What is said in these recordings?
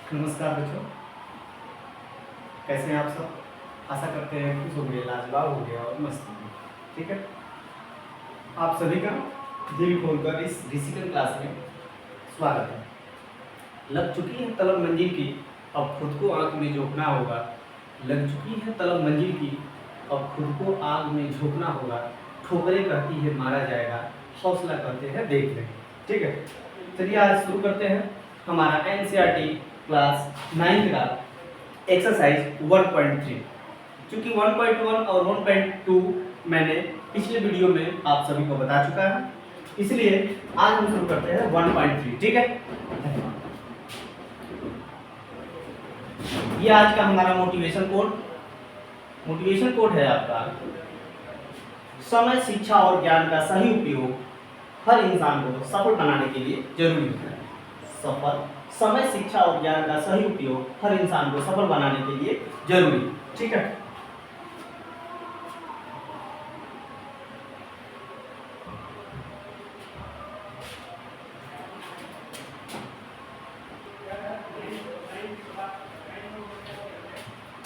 नमस्कार बच्चों, कैसे हैं आप सब। आशा करते हैं खुश हो गए, लाजवाब हो गया और मस्त हो गए। ठीक है, आप सभी का दिल खोलकर इस डिजिटल क्लास में स्वागत है। लग चुकी है तलब मंजिल की, अब खुद को आग में झोंकना होगा। लग चुकी है तलब मंजिल की, अब खुद को आग में झोंकना होगा। ठोकरें कहती है मारा जाएगा, हौसला करते हैं देख लें। ठीक है, चलिए आज शुरू करते हैं हमारा एनसीईआरटी क्लास 9 का एक्सरसाइज 1.3। चूंकि 1.1 और 1.2 मैंने पिछले वीडियो में आप सभी को बता चुका है, इसलिए आज हम शुरू करते हैं 1.3। ठीक है, ये आज का हमारा मोटिवेशन कोड है आपका। समय, शिक्षा और ज्ञान का सही उपयोग हर इंसान को सफल बनाने के लिए जरूरी है। समय, शिक्षा और ज्ञान का सही उपयोग हर इंसान को सफल बनाने के लिए जरूरी। ठीक है,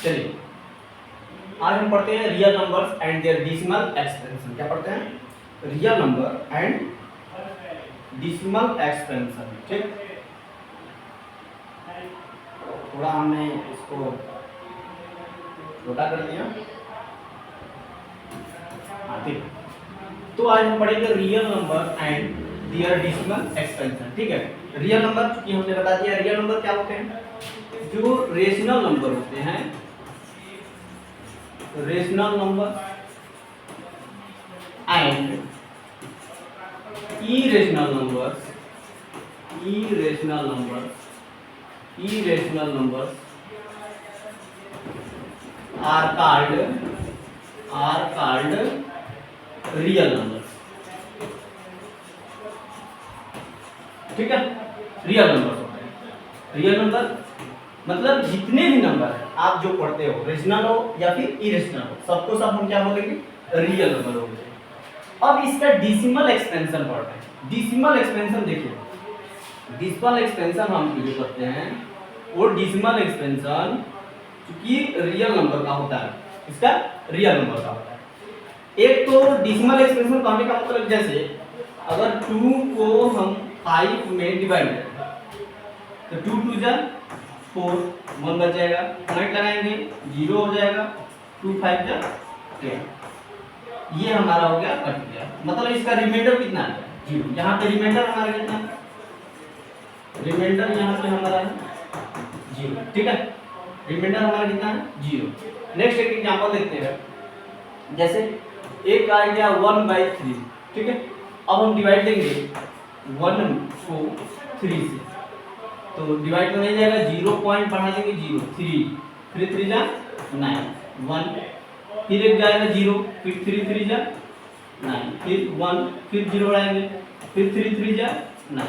चलिए आज हम पढ़ते हैं real numbers and their decimal expansion. क्या पढ़ते हैं? Real number and decimal expansion. ठीक, थोड़ा हमने इसको छोटा कर दिया। हाँ ठीक, तो आज हम पढ़ेंगे real number and their decimal expansion. ठीक है, रियल नंबर चूंकि हमने बता दिया, रियल नंबर क्या होते हैं? जो रेशनल नंबर होते हैं, rational number and irrational numbers, irrational numbers are called real numbers। ठीक है, रियल नंबर्स होते हैं। रियल नंबर मतलब जितने भी नंबर है आप जो पढ़ते हो, रेशनल हो या फिर इरेशनल हो, सबको सब हम क्या बोलेंगे? रियल नंबर हो गए। अब इसका डेसिमल एक्सपेंशन पढ़ रहे हैं। डेसिमल एक्सपेंशन देखिए, डेसिमल एक्सपेंशन हम जो करते हैं वो डेसिमल एक्सपेंशन क्योंकि रियल नंबर का होता है, इसका रियल नंबर का होता है। एक तो डेसिमल एक्सपेंशन कहने का मतलब जैसे अगर 2 को हम 5 में डिवाइड करें तो 2 2 जा 4, 1 बच जाएगा, पॉइंट लगाएंगे 0 हो जाएगा, 2 5 जा 10। ये हमारा हो गया, कट गया। मतलब इसका रिमाइंडर कितना है? 0। यहाँ पे रिमाइंडर हमारा कितना है? रिमाइंडर यहाँ पे हमारा है 0। ठीक है, रिमाइंडर हमारा कितना है? 0। नेक्स्ट एक एग्जांपल देखते हैं, जैसे एक आ गया 1/3। ठीक है, अब हम डिवाइड देंगे 1 को 3 से, तो डिवाइड तो नहीं जाएगा, 0 पॉइंट बढ़ा देंगे 0, 3 3 जा 9, 1 फिर एक जाएगा 0, फिर 3 3 जा 9, फिर 1 फिर 0 बढ़ाएंगे, फिर 3 3 जा 9,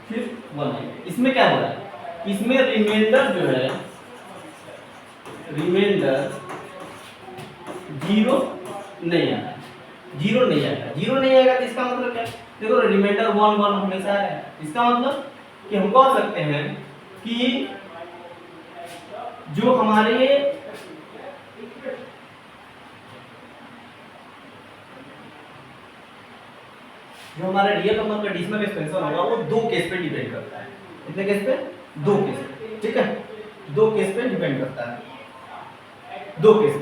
फिर 1 है। इसमें क्या हो रहा है? इसमें रिमाइंडर जो है, रिमाइंडर 0 नहीं आया, 0 नहीं आएगा। 0 नहीं आएगा तो इसका मतलब क्या? देखो रिमाइंडर 1 1 हमेशा है। इसका मतलब कि हम कह सकते हैं कि जो हमारा रियल नंबर का डेसिमल एक्सपेंशन होगा वो 2 केस पे डिपेंड करता है। कितने केस पे? 2 केस पे। ठीक है, 2 केस पे डिपेंड करता है। 2 केस पे,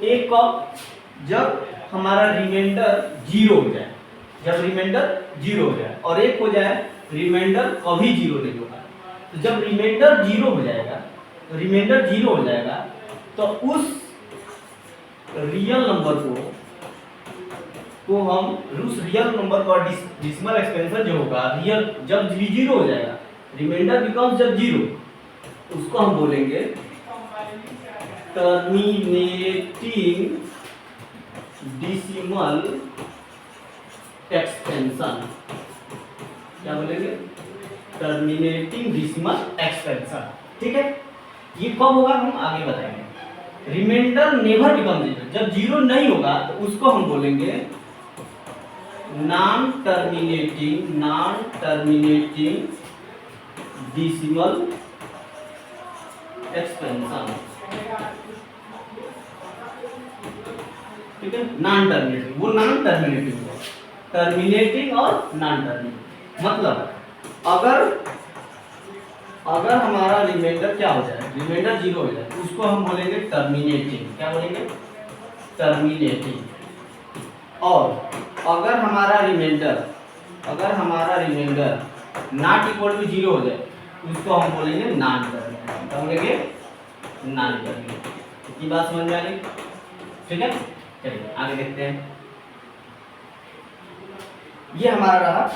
एक कब? जब हमारा रिमाइंडर 0 हो जाए, जब रिमाइंडर 0 हो जाए, और एक हो जाए रिमाइंडर कभी 0 नहीं होगा। तो जब रिमाइंडर 0 हो जाएगा, रिमाइंडर 0 हो जाएगा तो उस रियल नंबर को हम उस रियल नंबर का डेसिमल एक्सपेंशन जो होगा, रियल जब 0 हो जाएगा, रिमाइंडर बिकम्स जब 0, उसको हम बोलेंगे टर्मिनेटिंग डेसिमल एक्सपेंशन। क्या बोलेंगे? Terminating decimal expansion. ठीक है, ये कब होगा हम आगे बताएंगे। रिमाइंडर नेवर बिकम 0, जब 0 नहीं होगा तो उसको हम बोलेंगे नॉन टर्मिनेटिंग डेसिमल एक्सपेंशन, ठीक है। नॉन टर्मिनेटिंग, वो नॉन टर्मिनेटिंग, टर्मिनेटिंग और नॉन टर्मिनेटिंग मतलब अगर हमारा रिमाइंडर क्या हो जाए, रिमाइंडर 0 हो जाए, तो उसको हम बोलेंगे टर्मिनेटिंग। क्या बोलेंगे? टर्मिनेटिंग। और अगर हमारा रिमाइंडर नॉट इक्वल टू 0 हो जाए, तो उसको हम बोलेंगे नॉन टर्मिनेटिंग। क्या बोलेंगे? Non terminating. ये बात समझ में आ गई? ठीक है, चलिए आगे देखते हैं। ये हमारा रहा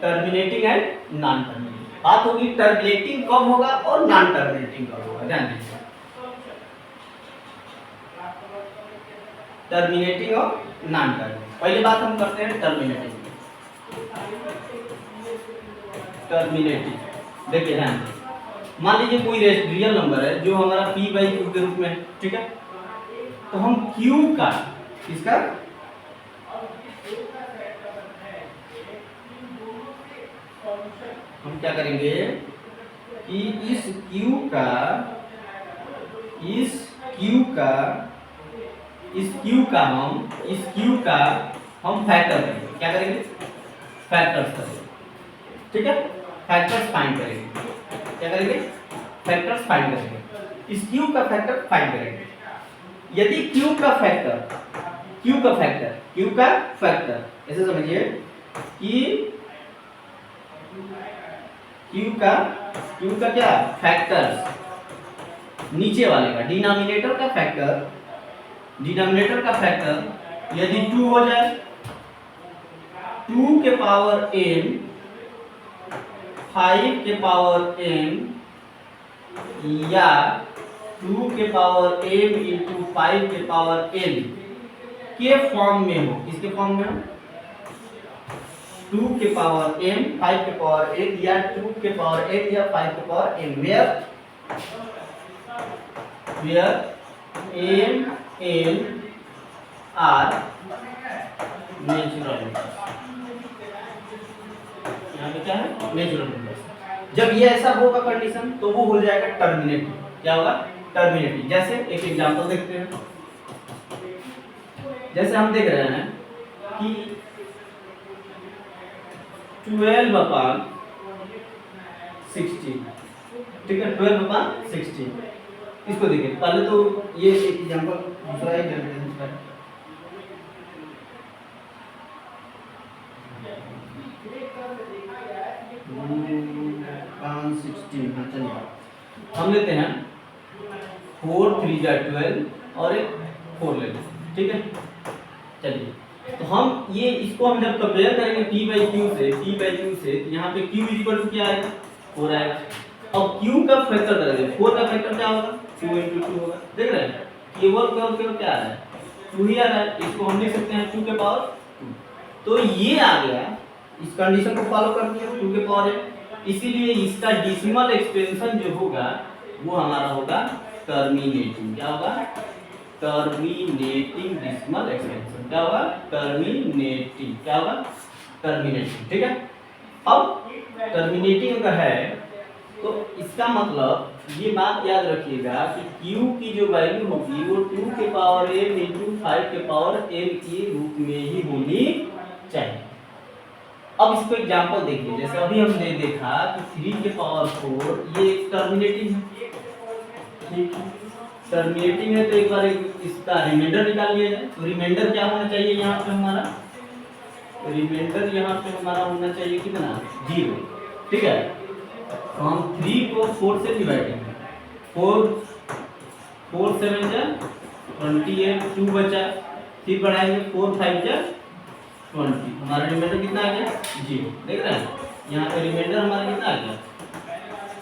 टर्मिनेटिंग एंड नॉन टर्मिनेटिंग। बात होगी टर्मिनेटिंग कब होगा और नॉन टर्मिनेटिंग कब होगा, ध्यान दीजिए। टर्मिनेटिंग और नॉन टर्मिनेटिंग। पहली बात हम करते हैं टर्मिनेटिंग। देखिए ध्यान दीजिए, मान लीजिए कोई रियल नंबर है जो हमारा p बाई क्यू के रूप में है, ठीक है। तो हम q का, इसका हम क्या करेंगे कि इस q का हम फैक्टर करेंगे। क्या करेंगे? फैक्टर्स करेंगे, ठीक है। फैक्टर्स फाइंड करेंगे। क्या करेंगे? फैक्टर्स फाइंड करेंगे। इस q का फैक्टर फाइंड करेंगे। यदि q का फैक्टर ऐसे समझिए कि q का क्या फैक्टर्स, नीचे वाले का डिनोमिनेटर का फैक्टर यदि 2 हो जाए, 2 के पावर n, 5 के पावर n या 2 के पावर m इंटू 5 के पावर n के फॉर्म में हो, किसके फॉर्म में हो? 2 के पावर m, 5 के पावर n या 2 के पावर n या 5 के power n, where m n are natural number. यहाँ पे क्या है? Natural number. जब ये ऐसा होगा कंडीशन, तो वो हो जाएगा टर्मिनेटिंग। क्या होगा? टर्मिनेटिंग। जैसे एक एग्जांपल देखते हैं। जैसे हम देख रहे हैं कि 12/16, ठीक है, 12/16। इसको देखिए, पहले तो ये एक एग्जांपल दूसरा ही ले लेते हैं। 16, चलिए हम लेते हैं 4 3 जा 12 और एक 4 ले लेते हैं, ठीक है। चलिए, तो हम ये इसको हम जब कंपेयर करेंगे p बाई क्यू से, तो यहाँ पे q इक्वल टू क्या आएगा? 4 आएगा। अब q का फैक्टर करेंगे, 4 का फैक्टर क्या होगा? 2 × 2 होगा। देख रहे हैं, केवल क्या आ रहा है? 2 ही आ रहा है। इसको हम लिख सकते हैं 2 के पावर 2। तो ये आ गया, इस कंडीशन को फॉलो करती है 2 के पावर है। इसीलिए इसका डेसिमल एक्सपेंशन जो होगा वो हमारा होगा टर्मिनेटिंग। क्या होगा? Terminating decimal expansion. क्या होगा? टर्मिनेटिंग। क्या होगा? टर्मिनेटिंग, ठीक है। अब टर्मिनेटिंग अगर है तो इसका मतलब ये बात याद रखिएगा कि q की जो वैल्यू होगी वो 2 के पावर m इंटू 5 के पावर m के रूप में ही होनी चाहिए। अब इसको एग्जांपल देखिए, जैसे अभी हमने देखा कि 3 के पावर 4 ये टर्मिनेटिंग है, ठीक है। टर्मिनेटिंग है तो एक बार इसका रिमाइंडर निकाल लिया जाए। तो रिमाइंडर क्या होना चाहिए यहाँ पे हमारा? रिमाइंडर यहाँ पे हमारा होना चाहिए कितना? 0, ठीक है। तो हम 3 को 4 से डिवाइड करेंगे। 4 7 जा 28, 2 बचा, फिर बढ़ाएंगे 4 5 जा 20। हमारा रिमाइंडर कितना आ गया? 0। देख रहे हैं यहाँ पे रिमाइंडर हमारा कितना आ गया?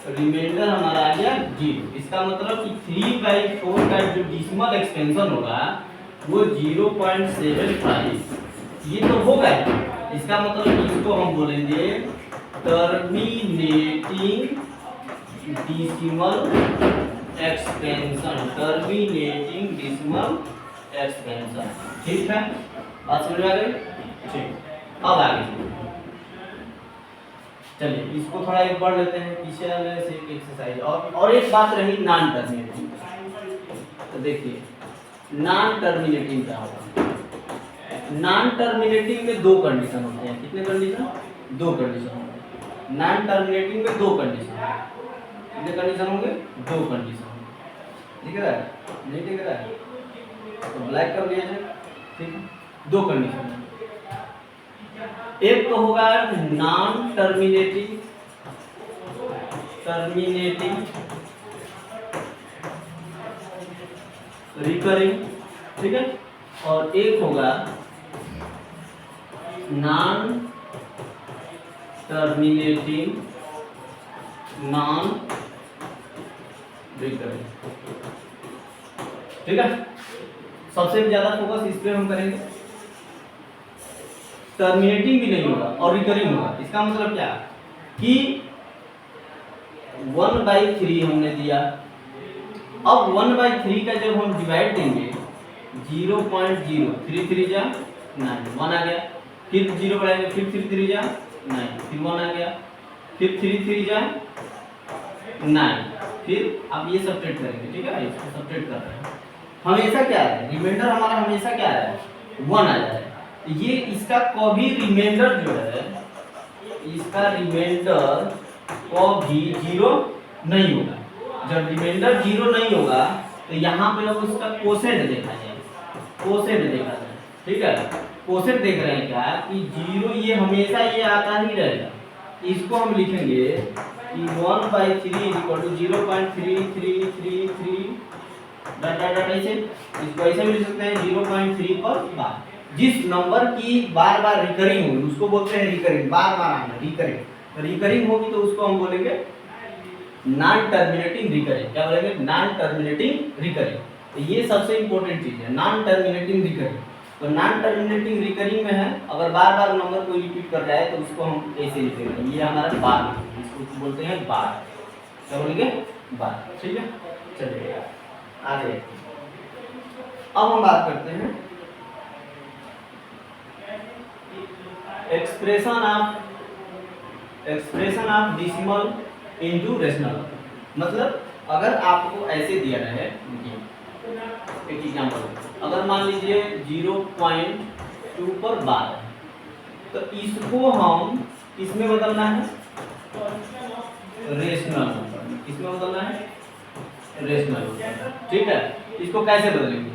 रिमाइंडर हमारा आ गया 0। इसका मतलब कि 3/4 का जो डेसिमल एक्सपेंशन होगा वो 0.75, ये तो होगा। इसका मतलब इसको हम बोलेंगे terminating decimal expansion. Terminating decimal x का आंसर। ठीक है, बात समझ में आ गई? ठीक, अब आगे चलिए इसको थोड़ा एक पढ़ लेते हैं, पीछे वाले से एक एक्सरसाइज। और एक बात रही नॉन टर्मिनेटिंग, तो देखिए नॉन टर्मिनेटिंग क्या होगा। नॉन टर्मिनेटिंग में दो कंडीशन होते हैं। कितने कंडीशन? दो कंडीशन होंगे। नॉन टर्मिनेटिंग में दो कंडीशन, कितने कंडीशन होंगे? दो कंडीशन होंगे। दिख रहा है? नहीं दिख रहा है तो ब्लैक कर लिया जाए। ठीक है, दो कंडीशन है। एक तो होगा नॉन टर्मिनेटिंग रिकरिंग, ठीक है, और एक होगा नॉन टर्मिनेटिंग नॉन रिकरिंग। ठीक है, सबसे ज्यादा फोकस इस पे हम करेंगे। टर्मिनेटिंग भी नहीं होगा और रिकरिंग होगा। इसका मतलब क्या कि 1/3 हमने दिया। अब 1/3 का जब हम डिवाइड देंगे 0.0 जा 9 1 आ गया, फिर 0 बढ़ाएंगे, फिर 3 जा 9, फिर 1 आ गया, फिर 3 जा 9, फिर आप ये सब्ट्रैक्ट करेंगे। ठीक है, इसको सब्ट्रैक्ट कर रहे हैं। हमेशा क्या है, रिमाइंडर हमारा हमेशा क्या है, 1 आ जाए। ये इसका कभी रिमाइंडर जो है, इसका रिमाइंडर कभी 0 नहीं होगा। जब रिमाइंडर 0 नहीं होगा तो यहाँ पे अब उसका कोसेंट देखा जाए, कोसेंट देखा जाए। ठीक है, कोसेंट देख रहे हैं क्या कि 0 ये हमेशा ये आता ही रहेगा। इसको हम लिखेंगे कि 1/3 = 0.3333 ऐसे। इसको ऐसे भी लिख सकते हैं 0.3 पर बार। जिस नंबर की बार बार रिकरिंग होगी उसको बोलते हैं रिकरिंग, बार बार आना रिकरिंग। रिकरिंग होगी तो उसको हम बोलेंगे नॉन टर्मिनेटिंग रिकरिंग। क्या बोलेंगे? Non terminating recurring. तो ये सबसे इंपॉर्टेंट चीज है, नॉन टर्मिनेटिंग रिकरिंग। तो नॉन टर्मिनेटिंग रिकरिंग में है, अगर बार बार नंबर को रिपीट कर रहा है तो उसको हम ऐसे लिखेंगे, ये हमारा बार, इसको बोलते हैं बार। क्या बोलेंगे? बार। ठीक है, चलिए आगे। अब हम बात करते हैं expression of decimal into rational. मतलब अगर आपको ऐसे दिया है, एक एग्जांपल, अगर मान लीजिए 0.2 पर 12 तो इसको हम किसमें बदलना है? Rational number. किसमें बदलना है? रेशनल। ठीक है, इसको कैसे बदलेंगे?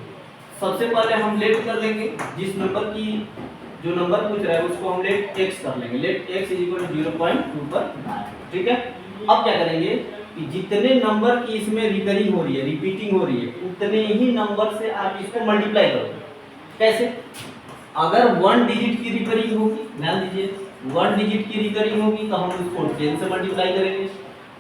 सबसे पहले हम लेट कर लेंगे, जिस नंबर की जो नंबर पूछ रहा है उसको हम लेट x कर लेंगे। लेट x = 0.2 पर 12। ठीक है, अब क्या करेंगे कि जितने नंबर की इसमें रिकरिंग हो रही है, रिपीटिंग हो रही है, उतने ही नंबर से आप इसको मल्टीप्लाई करोगे। कैसे? अगर 1 डिजिट की रिकरिंग होगी, ध्यान दीजिए, 1 डिजिट की रिकरिंग होगी तो हम उसको 10 से मल्टीप्लाई करेंगे।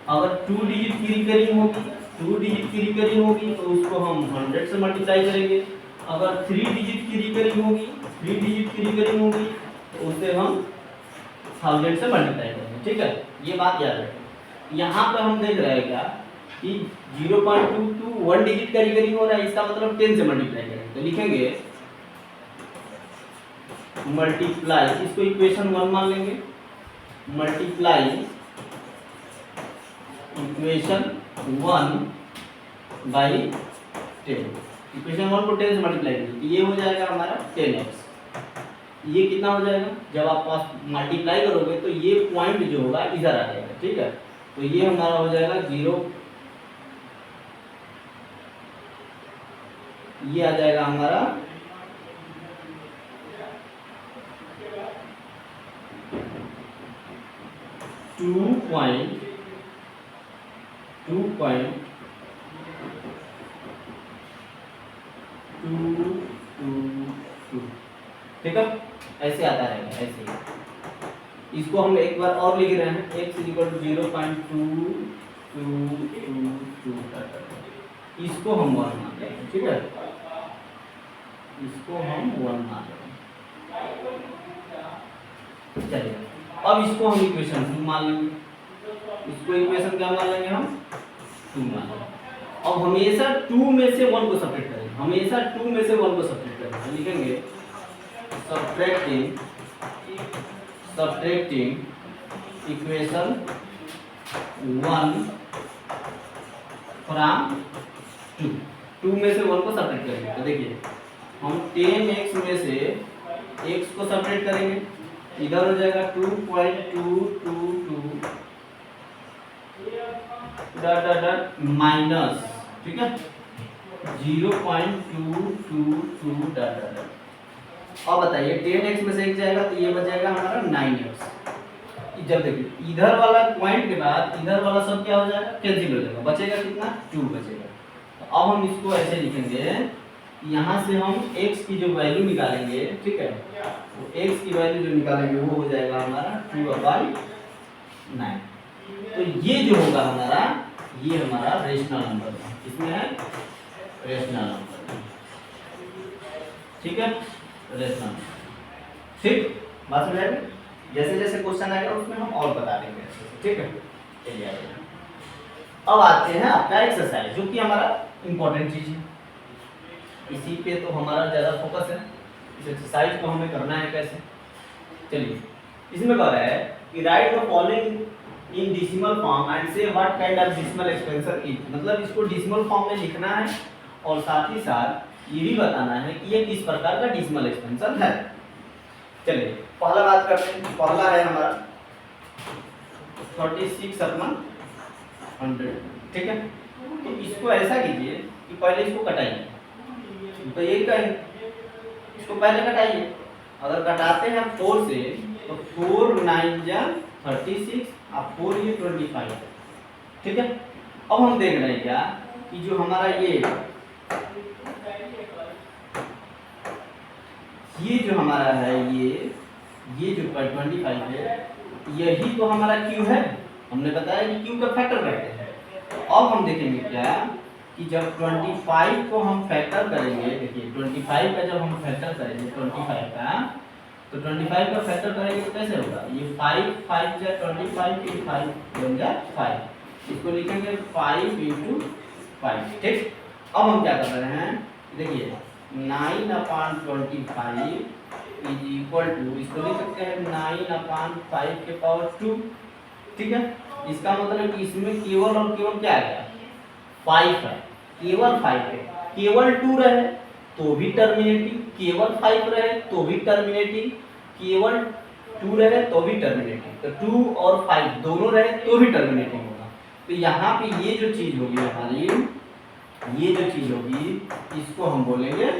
अगर 2 डिजिट की रिकरिंग होगी, 2 डिजिट की रिकरिंग होगी तो उसको हम 100 से मल्टीप्लाई करेंगे। अगर 3 डिजिट की रिकरिंग होगी, 3 डिजिट की रिकरिंग होगी तो उसे हम 1000 से मल्टीप्लाई करेंगे। ठीक है, ये बात याद रखें। यहाँ पे हम देख रहे हैं क्या कि 0.22 1 डिजिट का रिकरिंग हो रहा है, इसका मतलब 10 से मल्टीप्लाई करेंगे। तो लिखेंगे मल्टीप्लाई, इसको इक्वेशन 1 मान लेंगे, मल्टीप्लाई इक्वेशन 1/10। इक्वेशन 1 को 10 से मल्टीप्लाई करेंगे, ये हो जाएगा हमारा 10x। ये कितना हो जाएगा? जब आप पास मल्टीप्लाई करोगे तो ये पॉइंट जो होगा इधर आ जाएगा। ठीक है, तो ये हमारा हो जाएगा 0, ये आ जाएगा हमारा 2.222। ठीक है, ऐसे आता रहेगा, ऐसे ही। इसको हम एक बार और लिख रहे हैं, x = 0.2222। इसको हम 1 मान लेंगे। ठीक है, इसको हम 1 मान लेंगे। चलिए, अब इसको हम इक्वेशन 2 मान लेंगे। इसको इक्वेशन क्या मान लेंगे हम? 2 मान लेंगे। अब हमेशा 2 में से 1 को सेपरेट करेंगे। हमेशा 2 में से 1 को सब्ट्रैक्ट करना है। लिखेंगे सब्ट्रैक्टिंग इक्वेशन 1 फ्रॉम 2 में से 1 को सब्ट्रैक्ट करेंगे। तो देखिए हम 10x में से x को सब्ट्रैक्ट करेंगे, इधर हो जाएगा 2.222 डॉट डॉट डॉट माइनस, ठीक है 0.222 डॉट डॉट डॉट। अब बताइए 10x में से एक जाएगा तो ये बचेगा हमारा 9x। जब देखिए इधर वाला पॉइंट के बाद इधर वाला सब क्या हो जाएगा, कैंसिल हो जाएगा, बचेगा कितना 2 बचेगा। तो अब हम इसको ऐसे लिखेंगे, यहाँ से हम x की जो वैल्यू निकालेंगे, ठीक है तो x की वैल्यू जो निकालेंगे वो हो जाएगा हमारा 2/9। तो ये जो होगा हमारा, ये हमारा रेशनल नंबर है, इसमें है रेशनल नंबर, ठीक है रेशनल। ठीक बात समझ आएगी। जैसे जैसे क्वेश्चन आएगा उसमें हम और बता देंगे, ठीक है। चलिए अब आते हैं आपका एक्सरसाइज, जो कि हमारा इंपॉर्टेंट चीज है, इसी पे तो हमारा ज़्यादा फोकस है। इस एक्सरसाइज को हमें करना है कैसे, चलिए इसमें कह रहा है कि write the following in decimal form and say what kind of decimal expansion is. मतलब इसको डेसिमल फॉर्म में लिखना है और साथ ही साथ ये भी बताना है कि ये किस प्रकार का डेसिमल एक्सपेंशन है। चलिए पहला बात करते हैं। पहला है हमारा 36/100, ठीक है। तो इसको ऐसा कीजिए कि पहले इसको कटाइए, तो यही कहें इसको पहले कटाइए। अगर कटाते हैं 4 से तो 4 9 जा 36 और 4 ये 25, ठीक है। अब हम देख रहे हैं क्या कि जो हमारा ये जो हमारा है ये जो 25 है, यही तो हमारा क्यू है। हमने बताया कि क्यू का फैक्टर कहते हैं। अब हम देखेंगे क्या कि जब 25 को हम फैक्टर करेंगे, देखिए 25 का जब हम फैक्टर करेंगे 25 का, तो 25 का फैक्टर करेंगे तो कैसे होगा, ये 5 5 जा 25 × 5 बन जा 5, इसको लिखेंगे 5 × 5, ठीक। अब हम क्या कर रहे हैं, देखिए 9/25 इज इक्वल टू, इसको लिख सकते हैं 9/5 के पावर 2, ठीक है। इसका मतलब कि इसमें केवल और केवल क्या आ गया 5 है, केवल 5 है। केवल 2 रहे तो भी टर्मिनेटिंग, केवल 5 रहे तो भी टर्मिनेटिंग, केवल 2 रहे तो भी टर्मिनेटिंग। तो 2 और 5 दोनों रहे तो भी टर्मिनेटिंग होगा। तो यहाँ पे ये जो चीज होगी हमारी, ये जो चीज होगी इसको हम बोलेंगे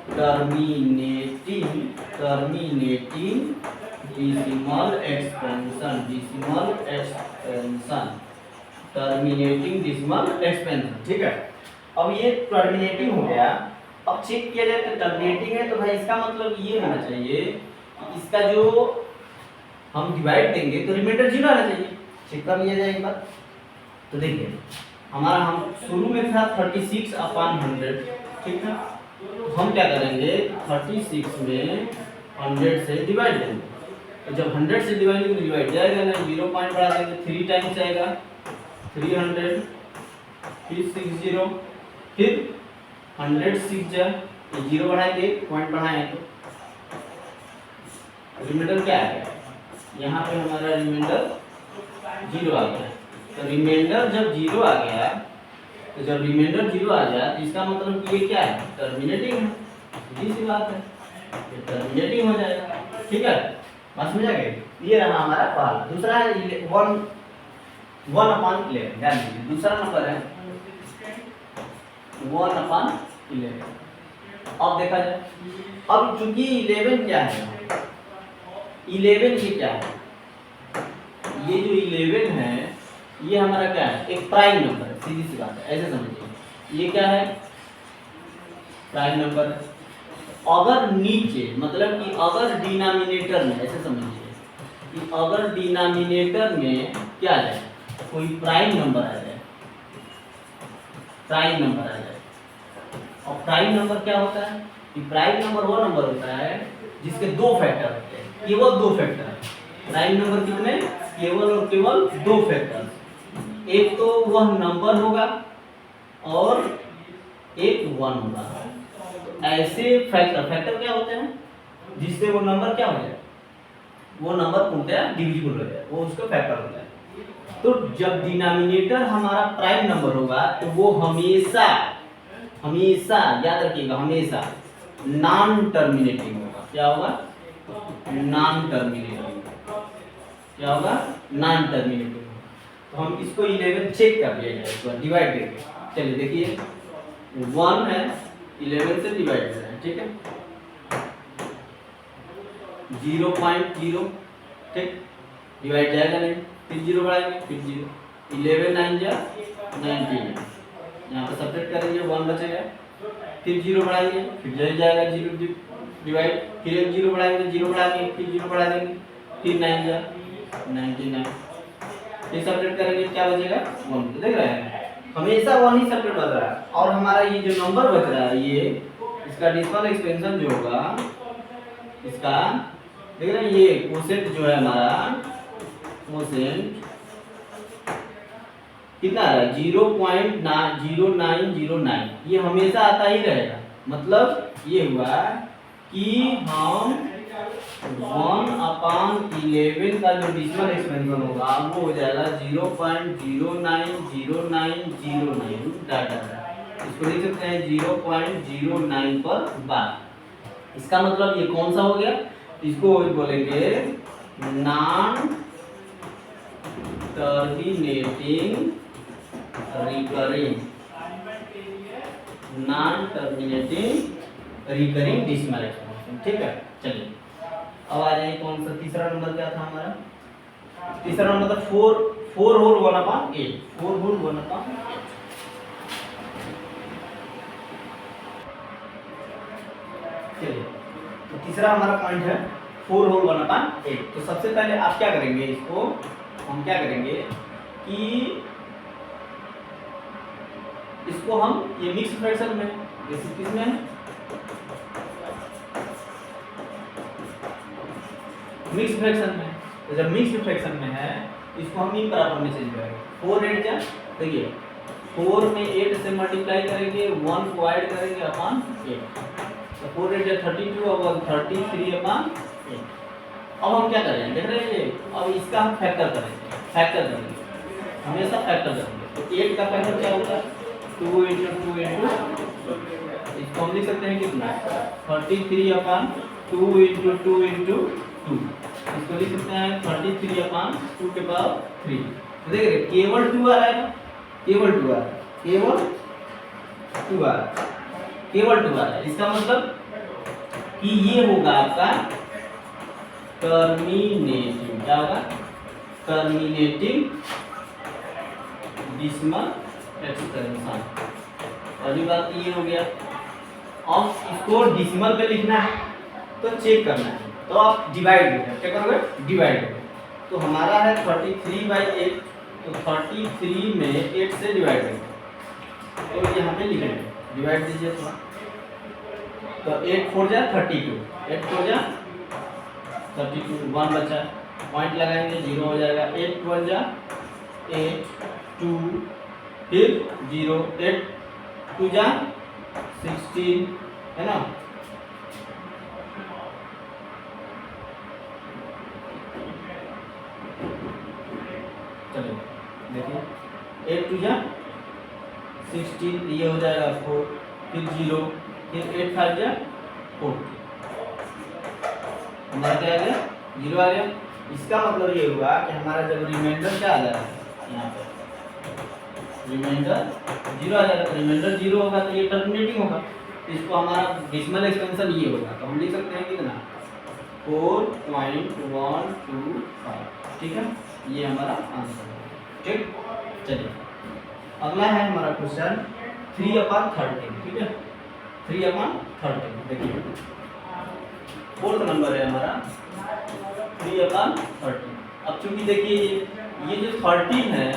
terminating decimal expansion, terminating decimal expansion, ठीक है। अब ये टर्मिनेटिंग हो गया। अब चेक किया जाए तो टर्मिनेटिंग है, तो भाई इसका मतलब ये होना चाहिए कि इसका जो हम डिवाइड देंगे तो रिमाइंडर 0 आना चाहिए। चेक कर लिया जाए एक बार। तो देखिए हमारा, हम शुरू में था 36/100, ठीक है। हम क्या करेंगे 36 में 100 से डिवाइड देंगे, तो जब 100 से डिवाइड करेंगे तो डिवाइड जाएगा ना, 0 पॉइंट बढ़ा देंगे, 3 टाइम्स आएगा 300, फिर 60, फिर 100 6 जा 0 बढ़ाएंगे, पॉइंट बढ़ाएं तो रिमाइंडर क्या आ गया, यहाँ पे हमारा रिमाइंडर 0 आ गया। तो रिमाइंडर जब 0 आ गया, तो जब रिमाइंडर 0 आ जाए तो इसका मतलब कि ये क्या है टर्मिनेटिंग है, सीधी सी बात है, ये टर्मिनेटिंग हो जाएगा, ठीक है। बात समझ आ गई। ये रहा हमारा पहला। दूसरा है 1/11, ध्यान दीजिए दूसरा नंबर है 1/11। अब देखा जाए, अब चूंकि 11 क्या है, 11 ये क्या है, ये जो 11 है ये हमारा क्या है एक प्राइम नंबर है, सीधी सी बात है, ऐसे समझिए ये क्या है प्राइम नंबर है। अगर नीचे मतलब कि अगर डिनोमिनेटर में, ऐसे समझिए कि अगर डिनोमिनेटर में क्या आ जाए कोई प्राइम नंबर आ जाए, प्राइम नंबर आ जाए। और प्राइम नंबर क्या होता है कि प्राइम नंबर वो नंबर होता है जिसके 2 फैक्टर होते हैं, केवल 2 फैक्टर। प्राइम नंबर कितने, केवल और केवल 2 फैक्टर। एक तो वह नंबर होगा और एक 1 होगा, ऐसे फैक्टर क्या होते हैं जिससे वो नंबर क्या हो जाए, वो नंबर पूर्णतः डिविजिबल हो जाए, वो उसका फैक्टर हो जाए। तो जब डिनोमिनेटर हमारा प्राइम नंबर होगा तो वो हमेशा हमेशा याद रखिएगा, हमेशा नॉन टर्मिनेटिंग होगा। क्या होगा? Non terminating. क्या होगा? Non terminating. तो हम इसको 11 चेक कर लिया जाए, एक बार डिवाइड करके। चलिए देखिए 1 है, 11 से डिवाइड कर रहे हैं, ठीक है। 0.0, ठीक, डिवाइड जाएगा नहीं, फिर 0 बढ़ाएंगे, फिर 0, 11 9 जा 19, यहाँ पर सब्ट्रैक्ट करेंगे 1 बचेगा, फिर 0 बढ़ाएंगे, फिर जाएगा 0 डिवाइड, फिर 0 बढ़ाएंगे, 0 बढ़ाएंगे, फिर 0 बढ़ा देंगे, फिर 9 जा 99, फिर सब्ट्रैक्ट करेंगे, क्या बचेगा 1। देख रहे हैं हमेशा 1 ही सब्ट्रैक्ट बच रहा है। और हमारा ये जो नंबर बच रहा है, ये इसका डेसिमल एक्सपेंशन जो होगा इसका, देख रहे हैं ये कोसेंट जो है हमारा, कोसेंट कितना आ रहा है 0.0909, ये हमेशा आता ही रहेगा। मतलब ये हुआ कि हम 1/11 का जो डेसिमल एक्सपेंशन होगा वो हो जाएगा 0.090909 डाटा। इसको लिख सकते हैं 0.09 पर बार। इसका मतलब ये कौन सा हो गया? इसको बोलेंगे non terminating recurring, non terminating recurring decimal expansion, ठीक है। चलिए अब आ जाइए कौन सा तीसरा नंबर क्या था हमारा? तीसरा नंबर था 4 होल 1/8, 4 होल 1/8। चलिए तो तीसरा हमारा पॉइंट है 4 होल 1/8। तो सबसे पहले आप क्या करेंगे, इसको हम क्या करेंगे कि इसको हम ये मिक्स फ्रैक्शन में, जैसे किसमें है मिक्स फ्रैक्शन में, तो जब मिक्स फ्रैक्शन में है इसको हम इम्प्रॉपर में चेंज करेंगे। 4 8 जा, देखिए 4 में 8 से मल्टीप्लाई करेंगे, 1 को ऐड करेंगे अपॉन 8, तो 4 8 जा 32 और 33 अपॉन 8। अब हम क्या करेंगे, देख रहे हैं ये, अब इसका हम फैक्टर करेंगे, हमेशा फैक्टर करेंगे। तो 8 का फैक्टर क्या होता है 2 × 2 × इसको हम लिख सकते हैं कितना 33/2 × 2 × 2, इसको लिख सकते हैं 33/2 के पावर 3। तो देख रहे केवल 2 आ रहा है, केवल 2 आ रहा है, केवल 2 आ रहा है, केवल 2 आ रहा है। इसका मतलब कि ये होगा आपका टर्मिनेटिंग, क्या होगा टर्मिनेटिंग डेसिमल एक्सपेंशन। अगली बात ये हो गया। अब इसको डेसिमल पे लिखना है तो चेक करना है, तो आप डिवाइड करोगे, क्या करोगे डिवाइड करोगे। तो हमारा है 33/8, तो 33 में 8 से डिवाइड करेंगे, तो यहाँ पे लिखेंगे, डिवाइड दीजिए थोड़ा, तो 8 4 जा 32, 8 4 जा 32, 1 बचा, पॉइंट लगाएंगे 0 हो जाएगा, 8 12 जा 8 2, फिर 0, 8 2 जा 16, है ना। चलिए देखिए 8 2 जा 16, ये हो जाएगा 4, फिर 0, फिर 8 5 जा 4, हमारा क्या आ गया 0 आ गया। इसका मतलब ये हुआ कि हमारा जब रिमाइंडर क्या आ जाएगा, यहाँ पे रिमाइंडर 0 आ जाएगा, तो रिमाइंडर 0 होगा तो ये टर्मिनेटिंग होगा, तो इसको हमारा डेसिमल एक्सपेंशन ये होगा, तो हम लिख सकते हैं कितना 4.125, ठीक है, ये हमारा आंसर है, ठीक। चलिए अगला है हमारा क्वेश्चन 3/13, ठीक है, 3/13। देखिए फोर्थ नंबर है हमारा 3/13। अब चूंकि देखिए ये जो 13 है,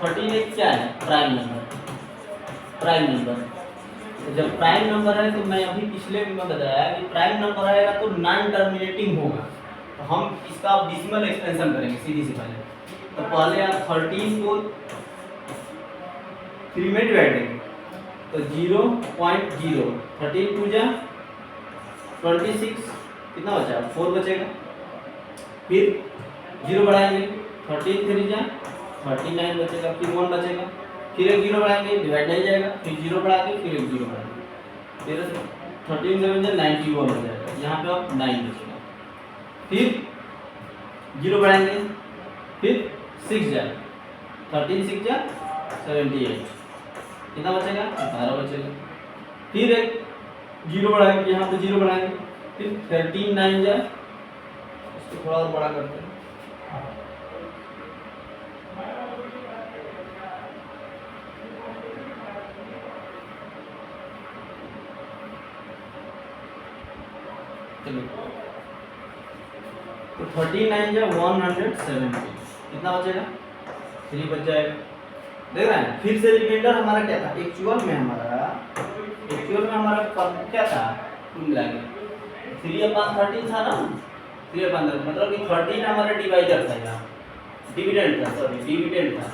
13 एक क्या है प्राइम नंबर, प्राइम नंबर। तो जब प्राइम नंबर है तो मैं अभी पिछले में बताया कि प्राइम नंबर आएगा तो नॉन टर्मिनेटिंग होगा, तो हम इसका डेसिमल एक्सपेंशन करेंगे सीधी सी पहले। तो पहले आप 13 को 3 में डिवाइड करेंगे, तो 0.0 13 टू जा 26 कितना बचा 4 बचेगा। फिर 0 बढ़ाएंगे 13 3 जा 39 बचेगा, फिर 1 बचेगा, फिर एक 0 बढ़ाएंगे डिवाइड नहीं जाएगा, फिर 0 बढ़ा के फिर एक 0 बढ़ाएंगे, फिर 13 7 जा 91 हो जाएगा, यहाँ पे अब 9 बचेगा। फिर 0 बढ़ाएंगे, फिर 6 जा 13 6 जा 78 कितना बचेगा 12 बचेगा। फिर एक 0 बढ़ाएंगे, यहाँ पे 0 बढ़ाएंगे, फिर 13 9 जा, इसको थोड़ा और बड़ा करते हैं, चलो तो 39 जा 170 कितना बचेगा 3 बच जाएगा। देख रहे हैं। फिर से रिमाइंडर हमारा क्या था एक्चुअल में हमारा क्या था कुल मिला के 3/13 था ना, 3/13 मतलब कि 13 हमारा डिवाइडर था, यहाँ डिविडेंड था, सॉरी डिविडेंड था।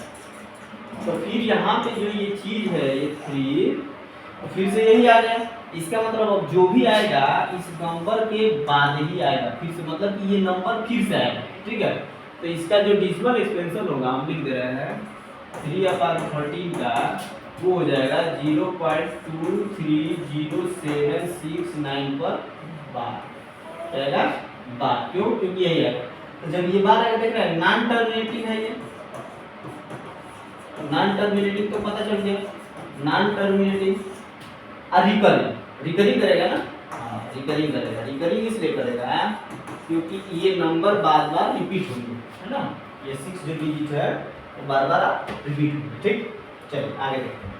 तो फिर यहाँ पे जो ये चीज है ये 3 फिर से यही आ गया, इसका मतलब अब जो भी आएगा इस नंबर के बाद ही आएगा फिर से, मतलब कि ये नंबर फिर से आएगा, ठीक है। तो इसका जो डेसिमल एक्सपेंशन होगा हम लिख दे रहे हैं 3/13 का वो हो जाएगा 0.23069 पर बार जाएगा बार, क्यों क्योंकि यही है। तो जब ये बार आएगा देख रहे हैं नॉन टर्मिनेटिंग है, ये नॉन टर्मिनेटिंग तो पता चल गया, नॉन टर्मिनेटिंग और रिकरिंग करेगा ना, हाँ रिकरिंग करेगा, रिकरिंग इसलिए करेगा क्योंकि ये नंबर बार बार रिपीट होंगे, है ना, ये 6 जो डिजिट है वो बार बार रिपीट होंगे, ठीक। चलिए आगे देखते हैं।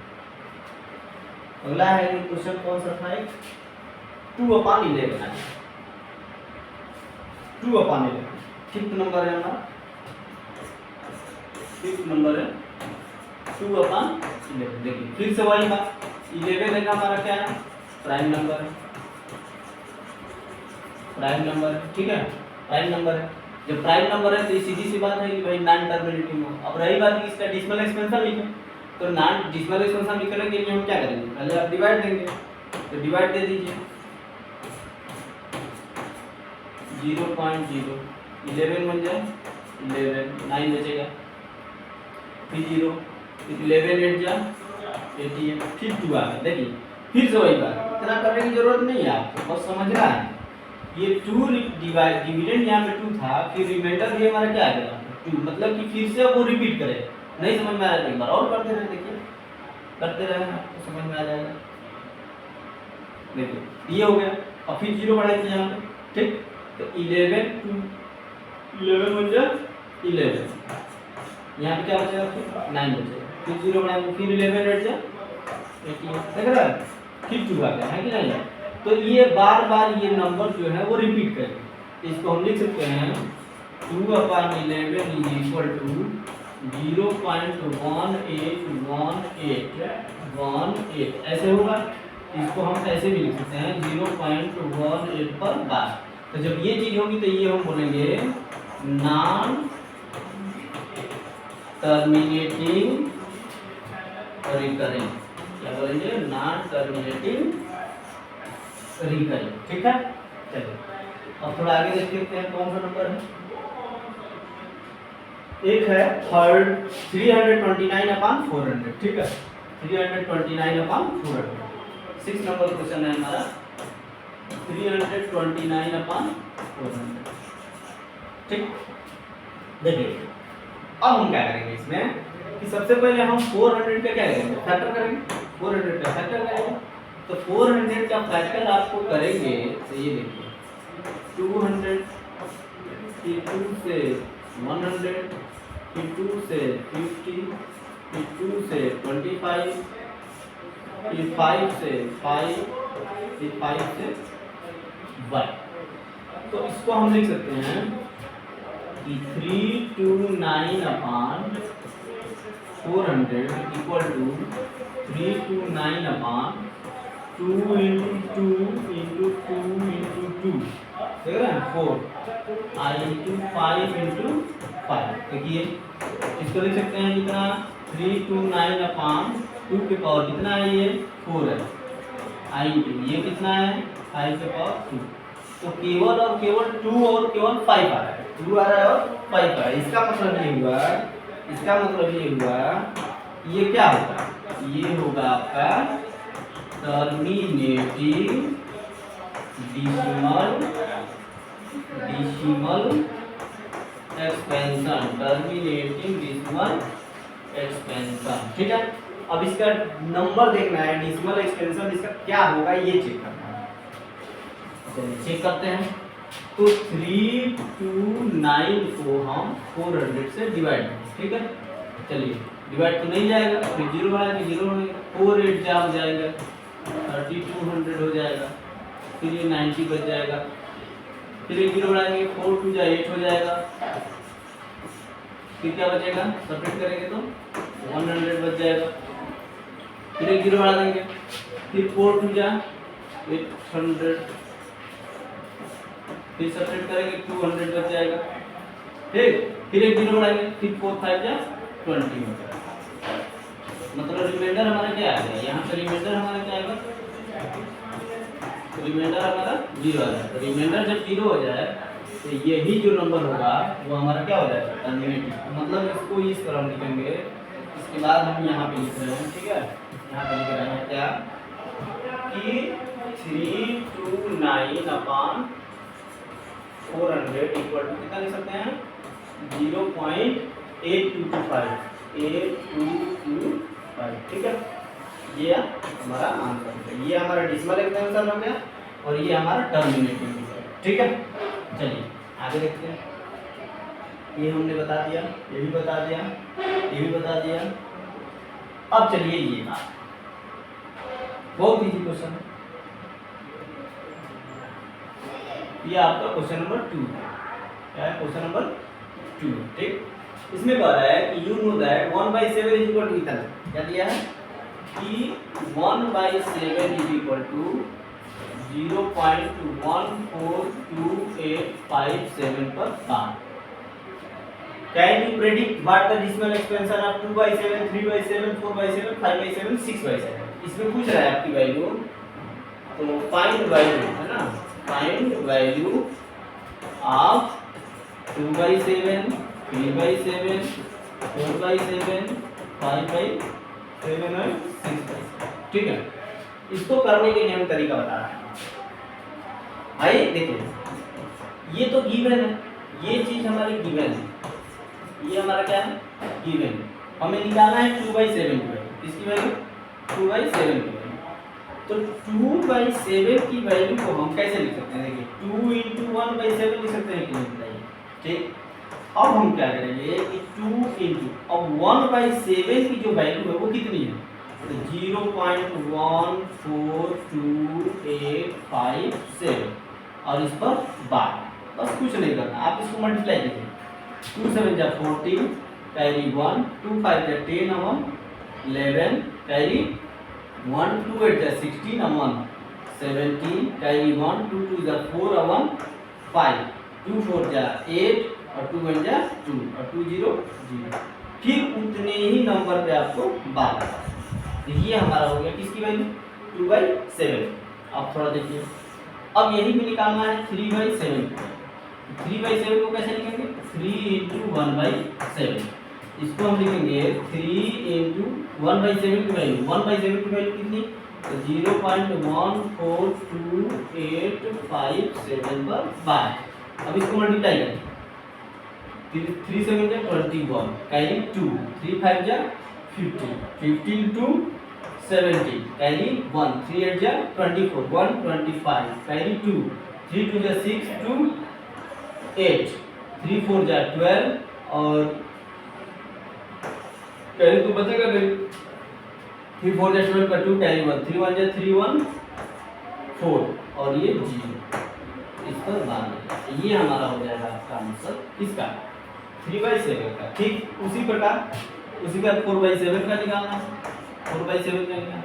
अगला है क्वेश्चन कौन सा था 2/11 2/11 फिफ्थ नंबर है हमारा, फिफ्थ नंबर है 2/11। देखिए फिर से वही बात 11 है हमारा क्या है प्राइम नंबर है, प्राइम नंबर है, ठीक है प्राइम नंबर है। जब प्राइम नंबर है तो ये सीधी सी बात है कि भाई नॉन टर्मिनेटिंग हो। अब रही बात कि इसका डेसिमल एक्सपेंशन लिखें, तो नॉन डेसिमल एक्सपेंशन लिखने के लिए हम क्या करेंगे पहले आप डिवाइड देंगे, तो डिवाइड दे दीजिए 0.0 11 बन जाए 11 9 बचेगा, फिर 0 फिर 11 8 जा 88 फिर 2 आ गया। देखिए फिर से वही बात, इतना करने की जरूरत नहीं है आपको, बस समझ रहा है ये 2 डिविडेंड यहाँ पे 2 था, फिर रिमाइंडर भी हमारा क्या आ गया 2, मतलब कि फिर से वो रिपीट करे। नहीं समझ में आ रहा है एक बार और करते रहे, देखिए करते रहे आपको समझ में आ जाएगा। देखिए ये हो गया, और फिर 0 बढ़ाएंगे यहाँ पे, ठीक। तो 11 बन जाए 11, यहाँ पे क्या बचेगा फिर 9 बचेगा, फिर 0 बढ़ाएंगे, फिर 11 8 जा 88 देख रहा है, फिर 2 आ गया है कि नहीं। तो ये बार बार ये नंबर जो है वो रिपीट करेंगे, इसको हम लिख सकते हैं 2/11 0.1818 ऐसे होगा। इसको हम ऐसे भी लिख सकते हैं 0.18 पर बार। तो जब ये चीज होगी तो ये हम बोलेंगे नॉन टर्मिनेटिंग रिकरिंग, क्या बोलेंगे नॉन टर्मिनेटिंग रिकरिंग, ठीक है। चलिए अब थोड़ा आगे देखते हैं कौन सा नंबर है। एक है 329/400, ठीक है 329/400 6 नंबर क्वेश्चन है हमारा 329/400, ठीक। देखिए अब हम क्या करेंगे इसमें कि सबसे पहले हम 400 का क्या करेंगे फैक्टर करेंगे, 400 का फैक्टर करेंगे। तो 400 का फैक्टर आपको करेंगे तो ये देखिए 200 फिर 2 से 100 फिर 2 से 50 फिर 2 से 25 फिर 5 से 5 फिर 5 से 1। तो इसको हम लिख सकते हैं कि 329/400 इक्वल टू 329/2 × 2 × 2 × 2 देख रहे हैं 4 I × 5 × 5। देखिए इसको लिख सकते हैं कितना 329/400 2 के पावर कितना है, ये 4 है, आई इंटू ये कितना है 5 के पावर 2। तो केवल और केवल 2 और केवल 5 आ रहा है, 2 आ रहा है और 5 आ रहा है। इसका मतलब ये हुआ, ये क्या होगा, ये होगा आपका terminating decimal expansion, terminating decimal expansion. ठीक है, अब इसका नंबर देखना है, डेसिमल एक्सपेंशन इसका क्या होगा ये चेक करना है। चलिए चेक करते हैं। तो 329 को हम 400 से डिवाइड करेंगे। ठीक है, चलिए डिवाइड तो नहीं जाएगा, फिर 0 बनाएंगे, 0 बनेगा, 4 8 जा हो जाएगा, 3200 हो जाएगा, फिर ये 90 बच जाएगा, फिर एक 0 बनाएंगे, 4 2 जा 8 हो जाएगा, फिर क्या बचेगा, सब्ट्रैक्ट करेंगे तो 100 बच जाएगा, फिर एक 0 बढ़ा देंगे, फिर 4 2 जा 800, फिर सब्ट्रैक्ट करेंगे 200 बच जाएगा, ठीक, फिर एक 0 बढ़ाएंगे, फिर 4 5 जा 20 हो जाएगा। मतलब रिमाइंडर हमारा क्या आएगा, यहाँ पे रिमाइंडर हमारा क्या आएगा, रिमाइंडर हमारा 0 आ जाएगा। रिमाइंडर जब 0 हो जाए तो यही जो नंबर होगा वो हमारा क्या हो जाएगा, टर्मिनेटिंग। मतलब इसको इस तरह हम लिखेंगे, इसके बाद हम यहाँ पे लिख रहे हैं, ठीक है, यहाँ पे लिख रहे हैं क्या कि 329/400 इक्वल टू कितना लिख सकते हैं, 0.8225, 8225। ठीक है, ये हमारा आंसर है, ये हमारा डेसिमल एक्सपेंशन हो गया और ये हमारा टर्मिनेटिंग है। ठीक है, चलिए आगे देखते हैं। ये हमने बता दिया, ये भी बता दिया, ये भी बता दिया। अब चलिए ये बात बहुत इजी क्वेश्चन है, ये आपका क्वेश्चन नंबर 2 क्या है, क्वेश्चन नंबर 2। ठीक, इसमें कह रहा है कि you know that 1/7 is equal to कितना, क्या दिया है कि 1/7 इज इक्वल टू 0.142857 पर बार। Can you predict what the decimal expansion of 2/7, 3/7, 4/7, 5/7, 6/7? इसमें पूछ रहा है आपकी वैल्यू, तो फाइंड वैल्यू है ना, फाइंड वैल्यू ऑफ 2/7, 3/7, 4/7, 5/7 और 6/7। ठीक है, इसको करने के लिए हम तरीका बता रहे हैं। आइए देखिए, ये तो गिवन है, ये चीज हमारी गिवन है, ये हमारा क्या है, गिवन। हमें निकालना है 2/7 की वैल्यू, किसकी वैल्यू, 2/7 की वैल्यू। तो 2/7 की वैल्यू को हम कैसे लिख सकते हैं, देखिए 2 × 1/7 लिख सकते हैं कि नहीं बताइए। ठीक, अब हम क्या करेंगे कि 2 × अब 1/7 की जो वैल्यू है वो कितनी है, तो 0.142857 और इस पर बार, बस कुछ नहीं करना, आप इसको मल्टीप्लाई कीजिए, 2 7 जा 14, कैरी 1, 2 5 जा 10 और 11, कैरी 1, 2 8 जा 16 और 1 17, कैरी 1, 2 2 जा 4 और 1 5, 2 4 जा 8 और 2 1 जा 2 और 2 0 0। फिर उतने ही नंबर पे आपको बार लगा। तो ये हमारा हो गया किसकी वैल्यू, 2/7। अब थोड़ा देखिए, अब यही भी निकालना है 3/7। 3/7 को कैसे लिखेंगे, 3 × 1/7। इसको हम लिखेंगे 3 × 1/7 की वैल्यू, 1/7 की वैल्यू कितनी, तो 0.142857 पर बार। अब इसको मल्टीप्लाई करें, 3 7 जा 21, कैरी 2, 3 5 जा 15, 15 2 70, कैरी 1, 3 8 जा 24, 1 25, कैरी 2, 3 2 जा 6, 2 8, 3 4 जा 12 और कैरी तो बचेगा नहीं, 3 4 जा 12 का 2, कैरी 1, 3 1 जा 3 1 4 और ये 0, इस पर बार। ये हमारा हो जाएगा आपका आंसर किसका, 3/7 का। ठीक, उसी प्रकार उसी का 4/7 का निकालना है, 4/7 का निकालना,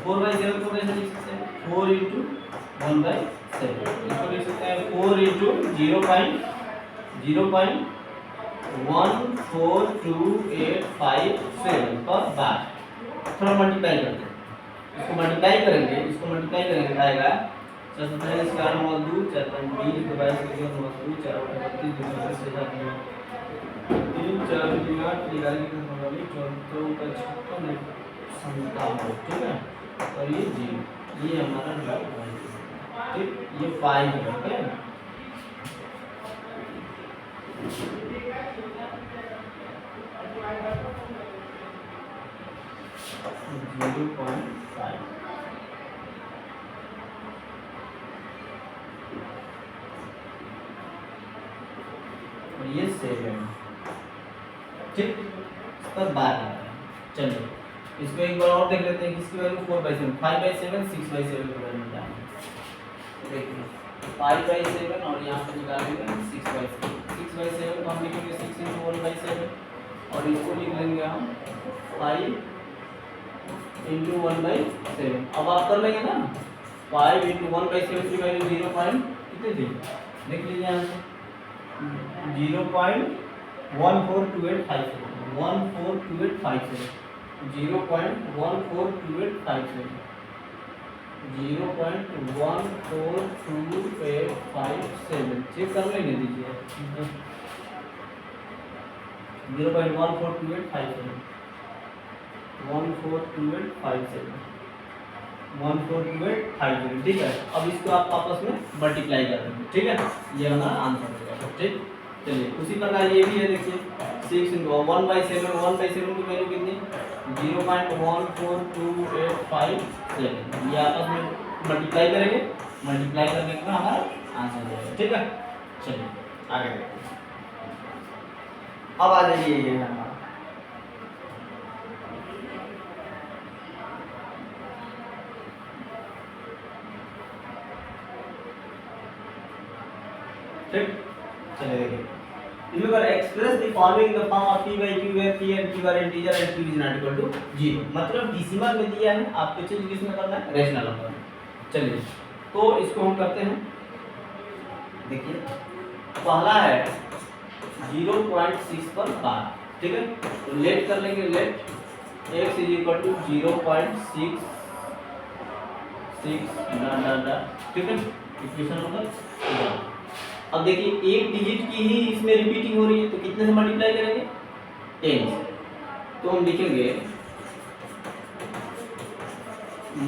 4/7 को कैसे लिख सकते हैं, 4 × 1/7, इसको लिख सकते हैं 4 × 0.142857 पर बार। थोड़ा मल्टीप्लाई करते हैं, इसको मल्टीप्लाई करेंगे, इसको मल्टीप्लाई करेंगे आएगा 4 4 मॉल 2 4 5 20 22 21 मॉल 2 4 8 32 32 से जाते हैं 3 4 3 8 11 की वाली 14 का 56 57, ठीक है। और ये 0, ये हमारा लॉग है, ठीक, ये 5 है, ओके। 0.5 और ये 7, ठीक, इस पर 12। चलिए इसको एक बार और देख लेते हैं, किसकी वैल्यू 4/7 5/7 6/7 की वैल्यू निकालेंगे। देखिए 5/7 और यहाँ पे निकालेंगे 6/7 6/7 को हम लिखेंगे 6 × 1/7 और इसको लिख लेंगे हम 5 × 1/7। अब आप कर लेंगे ना 5 × 1/7 की वैल्यू 0 पॉइंट कितनी थी, देख लीजिए यहाँ से 0.142857 0.142857 चेक कर लेंगे, दीजिए 0.142857 142857 ठीक है। अब इसको आप आपस में मल्टीप्लाई कर देंगे, ठीक है, ये हमारा आंसर हो जाएगा, ठीक। चलिए उसी प्रकार ये भी है, देखिए 6 × 1/7 की वैल्यू कितनी 0.142857, ये आपस में मल्टीप्लाई करेंगे, मल्टीप्लाई करने के बाद हमारा आंसर हो जाएगा, ठीक है। चलिए आगे देखते हैं। अब आ जाइए ये हमारा ठीक। चलिए देखिए remember express the following in the form of p by q where p and q are integer and q is not equal to 0, मतलब डेसिमल में दिया है, आपको चेंज किसमें करना है, रेशनल नंबर में। चलिए तो इसको हम करते हैं, देखिए पहला है 0.6 पर 12, ठीक है, तो लेट कर लेंगे, लेट x = 0.66 ठीक है, इक्वेशन नंबर 1। अब देखिए एक डिजिट की ही इसमें रिपीटिंग हो रही है, तो कितने से मल्टीप्लाई करेंगे 10 से, तो हम लिखेंगे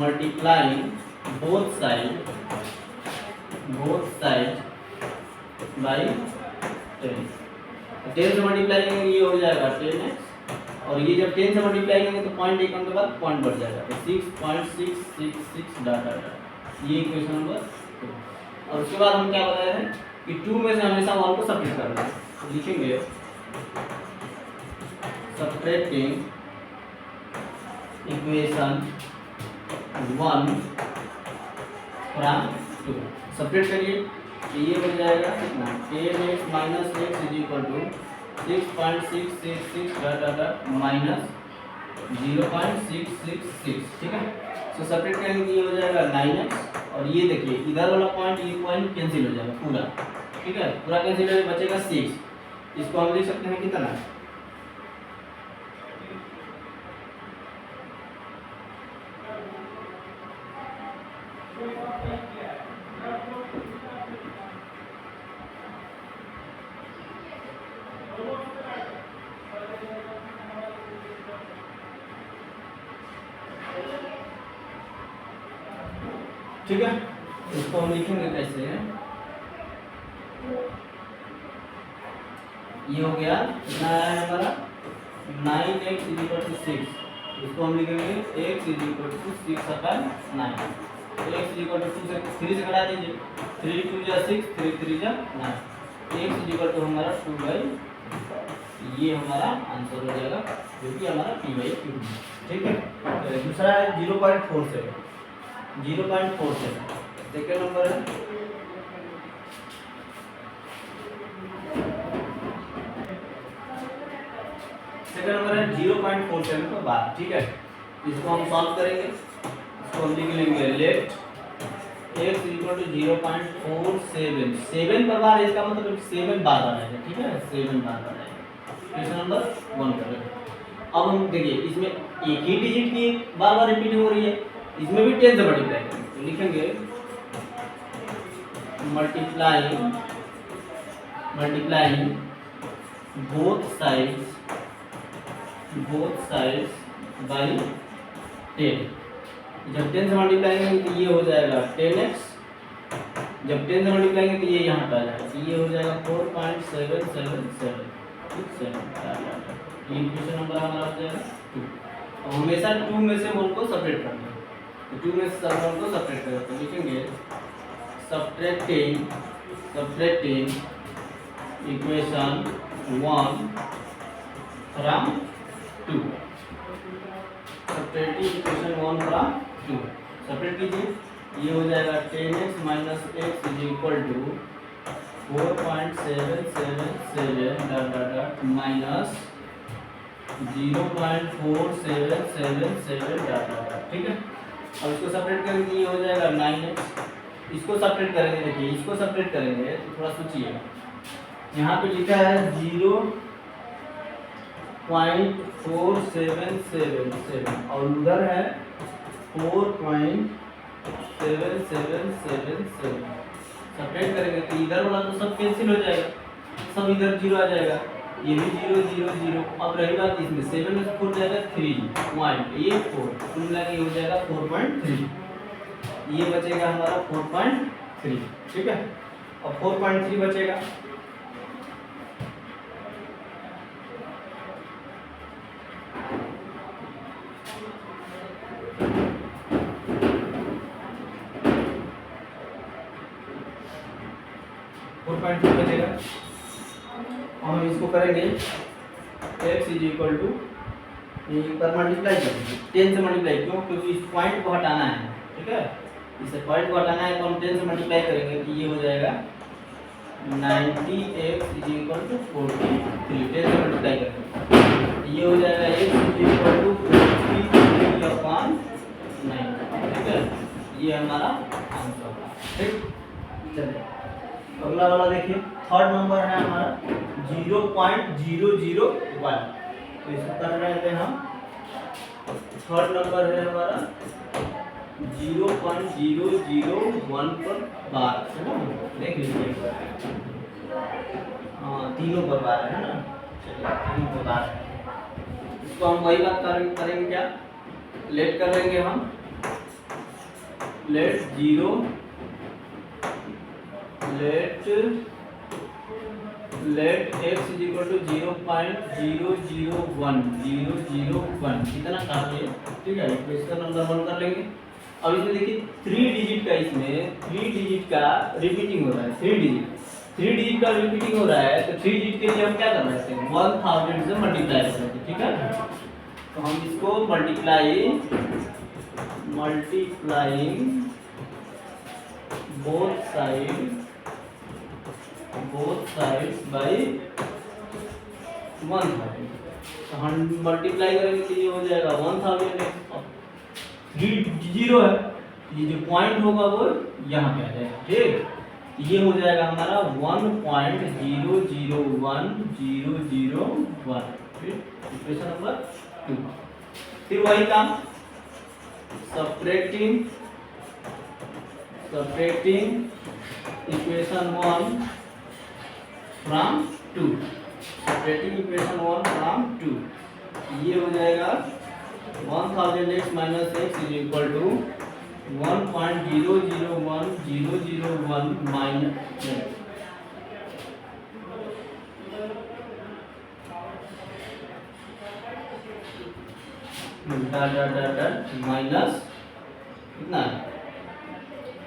मल्टीप्लाइंग बोथ साइड बाई 10 से मल्टीप्लाई करेंगे, ये हो जाएगा 10x, और ये जब 10 से मल्टीप्लाई करेंगे तो पॉइंट एक के बाद पॉइंट बढ़ जाएगा, तो 6.666 ये इक्वेशन नंबर 2। और उसके बाद हम क्या बताए हैं कि 2 में से हमेशा 1 को सब्ट्रैक्ट करना है, तो लिखेंगे सब्ट्रैक्टिंग इक्वेशन 1 फ्रॉम 2, सब्ट्रैक्ट करिए, तो ये बन जाएगा कितना 10x - x = 6.666 -0.666, ठीक है। तो सब्ट्रैक्ट करेंगे तो ये हो जाएगा 9x, और ये देखिए इधर वाला पॉइंट, ये पॉइंट कैंसिल हो जाएगा पूरा, ठीक है, पूरा कैंसिल हो जाएगा, बचेगा 6। इसको हम लिख सकते हैं कितना, ठीक है। इसको हम लिखेंगे कैसे, ये हो गया कितना आया है हमारा 9x = 6, इसको हम लिखेंगे x = 6/9, तो x = 2 से 3 से घटा दीजिए, 3 × 2 = 6 3 × 3 = 9, x = हमारा 2/, ये हमारा आंसर हो जाएगा, जो कि हमारा p/q है, ठीक है। दूसरा है 0.47 सेकेंड नंबर है, सेकेंड नंबर है 0.47 पर 12, ठीक है। इसको हम सॉल्व करेंगे, इसको हम लिख लेंगे लेट x = 0.47 7 पर 12, इसका मतलब 7 बार आएगा, ठीक है, 7 बार आएगा, क्वेश्चन नंबर 1 करेंगे। अब हम देखिए इसमें एक ही डिजिट की बार बार रिपीटिंग हो रही है, इसमें भी 10 से मल्टीप्लाई करेंगे तो लिखेंगे मल्टीप्लाइंग बोथ साइड्स बाई 10। जब 10 से मल्टीप्लाई करेंगे तो ये हो जाएगा 10x, जब 10 से मल्टीप्लाई करेंगे तो ये यहाँ पे आ जाएगा, तो ये हो जाएगा 4.777। ये इक्वेशन नंबर हमारा हो जाएगा 2। अब हमेशा 2 में से 1 को सेपरेट करना है, तो 2 में से 1 को सेपरेट करें तो लिखेंगे subtracting equation 1 from 2। Subtracting equation 1 from 2 separate कीजिए, ये हो जाएगा 10x minus x is equal to 4.777 minus 0.4777 ठीक है। अब इसको सेपरेट करेंगे ये हो जाएगा 9x, इसको सेपरेट करेंगे, देखिए इसको सेपरेट करेंगे तो थोड़ा सोचिए, यहाँ पे लिखा है 0.4777 और उधर है 4.7777। सेपरेट करेंगे तो इधर वाला तो सब कैंसिल हो जाएगा, सब इधर 0 आ जाएगा, ये भी 0 0 0। अब रही बात इसमें 7 में 4 जाएगा 3.84, कुल मिला के हो जाएगा 4.3, ये बचेगा हमारा 4.3 ठीक है। अब 4.3 बचेगा, बचेगा। हम इसको करेंगे x इज इक्वल टू पर मल्टीप्लाई करेंगे 10 से मल्टीप्लाई, क्यों? क्योंकि इस पॉइंट को हटाना है ठीक है, इसे पॉइंट को हटाना है तो हम 10 से मल्टीप्लाई करेंगे तो ये हो जाएगा 90x इज इक्वल टू 43। 10 से मल्टीप्लाई करेंगे ये हो जाएगा x इज इक्वल टू 43/9 ठीक है, ये हमारा आंसर होगा ठीक। चलिए अगला वाला देखिए, थर्ड नंबर है हमारा 0.001, तो इसको कर रहे थे हम। थर्ड नंबर है हमारा 0.001 पर बार है ना, देख लीजिए एक बार, हाँ तीनों पर बार है ना, चलिए तीनों पर बार है। इसको हम वही बात करेंगे क्या, लेट कर लेंगे हम, let x is equal to 0.001 कितना काफी है ठीक है, तो इसका नंबर 1 कर लेंगे। अब इसमें देखिए 3 डिजिट का, इसमें 3 डिजिट का रिपीटिंग हो रहा है, 3 डिजिट का रिपीटिंग हो रहा है, तो 3 डिजिट के लिए हम क्या कर रहे हैं 1000 से मल्टीप्लाई कर रहे हैं ठीक है। तो हम इसको मल्टीप्लाइंग बोथ साइड्स बाई 1000, तो हम मल्टीप्लाई करेंगे तो ये हो जाएगा 1000। 3 0 है, ये जो पॉइंट होगा वो यहाँ पे आ जाएगा ठीक, ये हो जाएगा हमारा 1.001001 इक्वेशन नंबर 2। फिर वही काम subtracting equation 1 from 2, subtracting equation 1 from 2, ये हो जाएगा 1000x minus x is equal to 1.001001 minus minus कितना है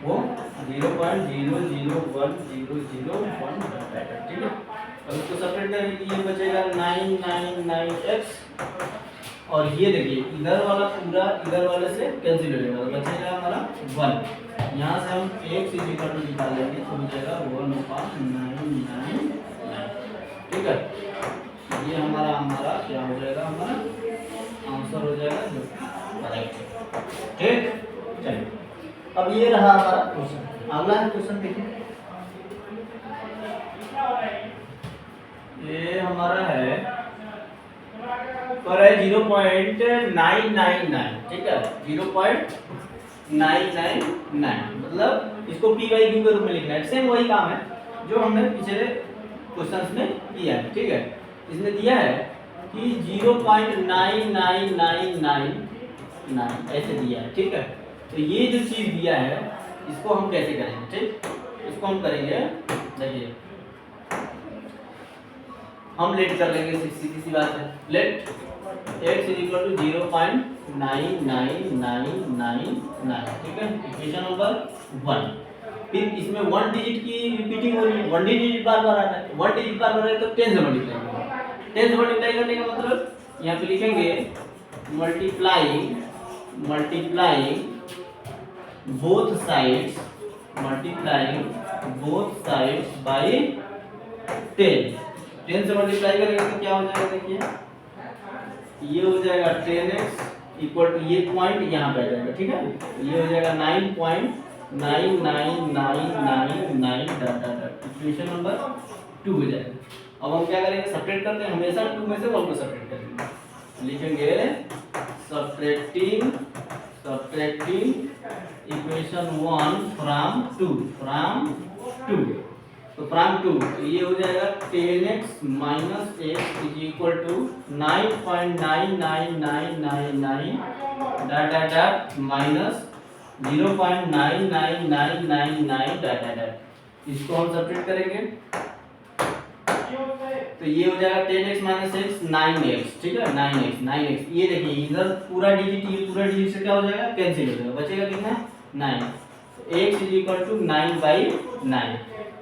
वो 0.001001 ठीक है। अब इसको सेपरेट करेंगे तो ये बचेगा 999x, और ये देखिए इधर वाला पूरा इधर वाले से कैंसिल हो जाएगा, बचेगा हमारा 1। यहाँ से हम x इज इक्वल टू निकाल लेंगे तो हो जाएगा 1/999 ठीक है। ये हमारा क्या हो जाएगा, हमारा आंसर हो जाएगा जो करेक्ट ठीक। चलिए अब ये रहा हमारा क्वेश्चन, अगला क्वेश्चन देखिए, ये हमारा है पर है 0.999, ठीक है 0.999, मतलब इसको पी बाई क्यू के रूप में लिखना है। सेम वही काम है जो हमने पिछले क्वेश्चंस में किया है, ठीक है। इसमें दिया है कि 0.99999 ऐसे दिया है, ठीक है। तो ये जो चीज दिया है इसको हम कैसे करेंगे, ठीक, इसको हम करेंगे, देखिए हम लेट कर लेंगे, सीधी सी बात है, let x is equal to 0.99999, ठीक है, इक्वेशन नंबर 1। फिर इसमें 1 डिजिट की रिपीटिंग हो रही है, 1 डिजिट बार बार आ रहा है, 1 डिजिट बार बार आ रहा है तो 10 से मल्टीप्लाई करेंगे। 10 से मल्टीप्लाई करने का मतलब यहाँ पे लिखेंगे मल्टीप्लाइंग बोथ साइड्स बाय 10। 10 से मल्टीप्लाई करेंगे तो क्या हो जाएगा, देखिए ये हो जाएगा 10x इक्वल टू ये पॉइंट यहाँ पे आ जाएगा, ठीक है, ये हो जाएगा 9.99999 इक्वेशन नंबर 2 हो जाएगा। अब हम क्या करेंगे, सेपरेट करते हैं, हमेशा 2 में से 1 को सेपरेट करेंगे, लिखेंगे सब्ट्रैक्टिंग इक्वेशन 1 फ्रॉम 2, तो फ्रॉम 2 तो ये हो जाएगा 10x minus x is equal to 9.99999 dot minus 0.99999 dot. इसको हम सब्ट्रैक्ट करेंगे तो ये हो जाएगा 10x माइनस x 9x, ठीक है, 9x। ये देखिए इधर पूरा डिजिट, ये पूरा डिजिट से क्या हो जाएगा, कैंसिल हो जाएगा, बचेगा कितना 9। x is equal to 9/9।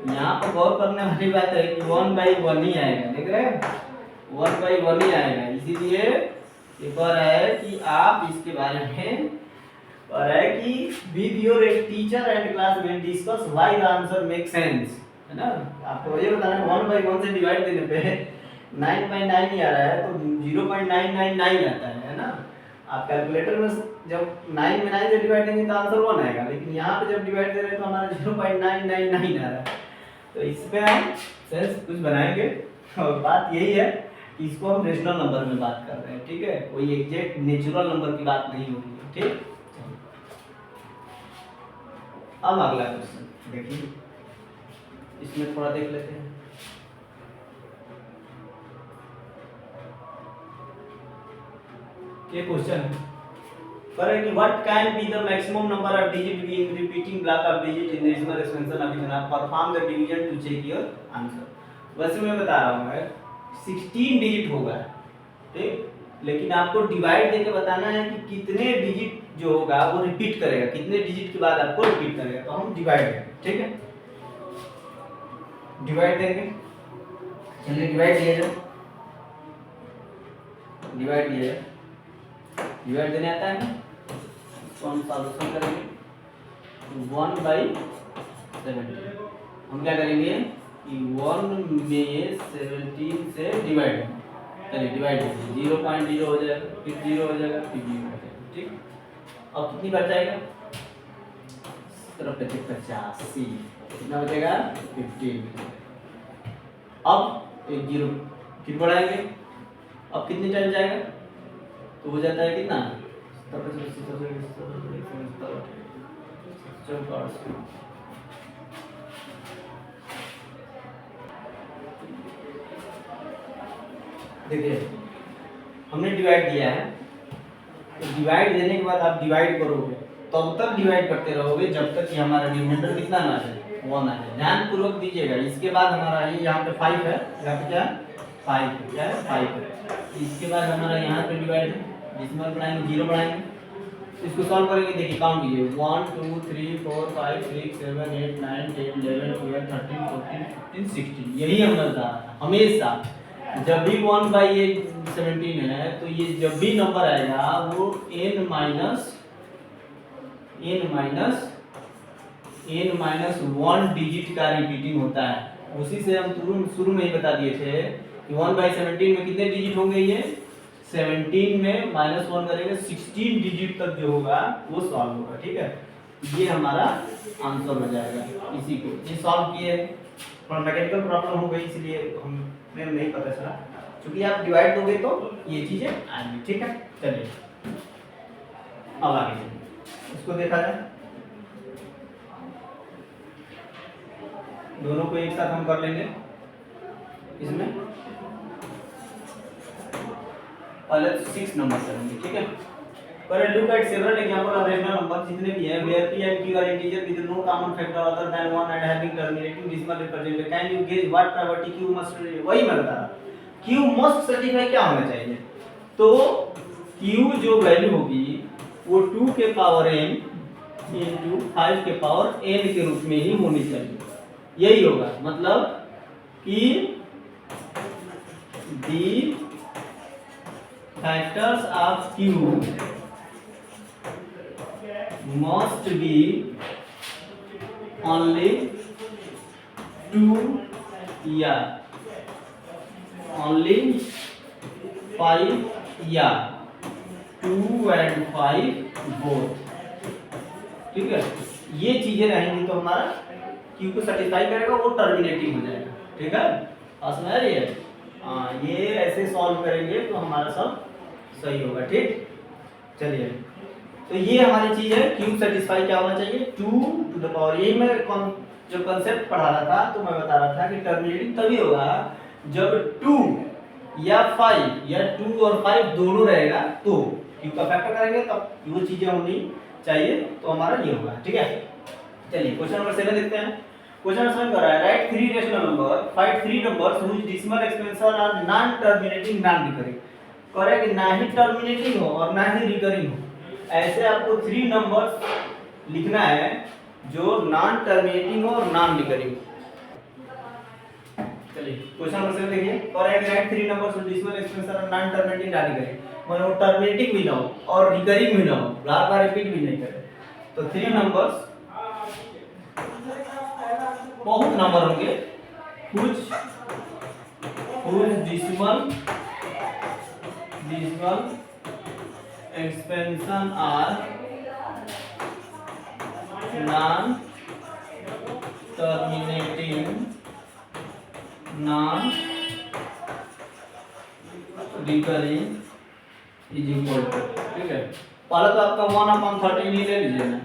यहाँ पर गौर करने वाली बात है कि 1/1 ही आएगा, देख रहे हैं 1/1 ही आएगा। इसीलिए पेपर है कि आप इसके बारे में पर है कि with your teacher and classmate discuss why the answer make sense, है ना। आपको ये बताना है 1/1 से डिवाइड देने पे 9/9 ही आ रहा है तो 0.999 आता है ना। आप कैलकुलेटर में जब 9 में 9 से डिवाइड देंगे तो आंसर 1 आएगा, लेकिन यहाँ पे जब डिवाइड दे रहे हैं तो हमारा 0.999 आ रहा है। तो इस पे हम सेंस कुछ बनाएंगे और बात यही है कि इसको हम रेशनल नंबर में बात कर रहे हैं, ठीक है, कोई एग्जैक्ट नेचुरल नंबर की बात नहीं हो रही है, ठीक। अब अगला क्वेश्चन देखिए, इसमें थोड़ा देख लेते हैं। ये क्वेश्चन पर है कि what can be the maximum number of digit be in repeating block of digit in decimal expansion of इतना perform the division to check your answer. वैसे मैं बता रहा हूं 16 डिजिट होगा, ठीक, लेकिन आपको डिवाइड देके बताना है कि कितने डिजिट जो होगा वो रिपीट करेगा, कितने डिजिट के बाद आपको रिपीट करेगा। तो हम डिवाइड करेंगे, ठीक है, डिवाइड देंगे, चलिए डिवाइड दिया जाए, डिवाइड देने आता है ना, तो हम सॉल्यूशन करेंगे 1/17। हम क्या करेंगे कि 1 में 17 से डिवाइड, चलिए डिवाइड 0.0 हो जाएगा, फिर 0 हो जाएगा, फिर 0 हो जाएगा, ठीक। अब कितनी बच जाएगा, तरफ 85, कितना बचेगा 15। अब एक 0 फिर बढ़ाएंगे, अब कितने टाइम जाएगा, तो हो जाता है कितना, देखिए हमने डिवाइड दिया है, तो डिवाइड देने के बाद आप डिवाइड करोगे तब तक डिवाइड करते रहोगे जब तक कि हमारा रिमाइंडर कितना ना आ जाए, 1 आ जाए। ध्यान पूर्वक दीजिएगा। इसके बाद हमारा ये यहाँ पे 5 है, यहाँ पे क्या 5 है, क्या है 5 है। इसके बाद हमारा यहाँ पे डिवाइड है, जिसमें बढ़ाएंगे 0 बढ़ाएंगे, इसको सॉल्व करेंगे, देखिए काउंट कीजिए 1 2 3 4 5 6 7 8 9 10 11 12 13 14 15 16। यही हम बता हमेशा जब भी 1/17 है तो ये जब भी नंबर आएगा वो n माइनस 1 डिजिट का रिपीटिंग होता है। उसी से हम शुरू में ही बता दिए थे कि 1/17 में कितने डिजिट होंगे, ये 17 में -1 करेंगे 16 डिजिट तक जो होगा वो सॉल्व होगा, ठीक है। ये हमारा आंसर हो जाएगा। इसी को ये सॉल्व किए, थोड़ा मैकेनिकल प्रॉब्लम हो गई इसलिए हमें नहीं पता चला, क्योंकि आप डिवाइड दोगे तो ये चीजें आएंगी। ठीक है, चलिए अब आगे चलिए इसको देखा जाए। दोनों को एक साथ हम कर लेंगे। इसमें पहले 6 नंबर करेंगे। ठीक है, पर look at several example of rational number जितने भी हैं where p and q are integer with no common factor other than 1 and having terminating decimal representative, can you guess what property q must, वही मैं बता रहा, q must certify क्या होना चाहिए, तो q जो वैल्यू होगी वो 2 के पावर n into 5 के पावर n के रूप में ही होनी चाहिए। यही होगा, मतलब कि the factors of q must be only 2 या only 5 या 2 and 5 both। ठीक है, ये चीजें रहेंगी तो हमारा क्यू को सेटिस्फाई करेगा, वो टर्मिनेटिंग हो जाएगा। ठीक है, समझ आ रही है? हाँ, ये ऐसे सॉल्व करेंगे तो हमारा सब सही होगा। ठीक, चलिए तो ये हमारी चीज है, क्यूब सेटिस्फाई क्या होना चाहिए, 2 टू द पावर। यही मैं जो कंसेप्ट पढ़ा रहा था तो मैं बता रहा था कि टर्मिनेटिंग तभी होगा जब 2 या 5 या 2 और 5 दोनों रहेगा, तो क्यूब का फैक्टर करेंगे तब वो चीजें होनी चाहिए, तो हमारा ये होगा। ठीक है, चलिए क्वेश्चन नंबर 7 देखते हैं। क्वेश्चन नंबर कर रहा है write 3 rational number, find 3 numbers which decimal expansion are non terminating non recurring. करें कि ना ही टर्मिनेटिंग हो और ना ही रिकरिंग हो, ऐसे आपको 3 नंबर्स लिखना है जो नॉन टर्मिनेटिंग हो और नॉन रिकरिंग हो। चलिए क्वेश्चन नंबर 7 देखिए, करें कि write 3 numbers which decimal expansion are non terminating non recurring, मतलब वो टर्मिनेटिंग भी ना हो और रिकरिंग भी ना हो, बार बार रिपीट भी नहीं करे। तो 3 नंबर्स, बहुत नंबर होंगे, कुछ decimal expansion are non terminating non recurring is equal to। ठीक है, पहले तो आपका 1/13 ही ले लीजिए ना,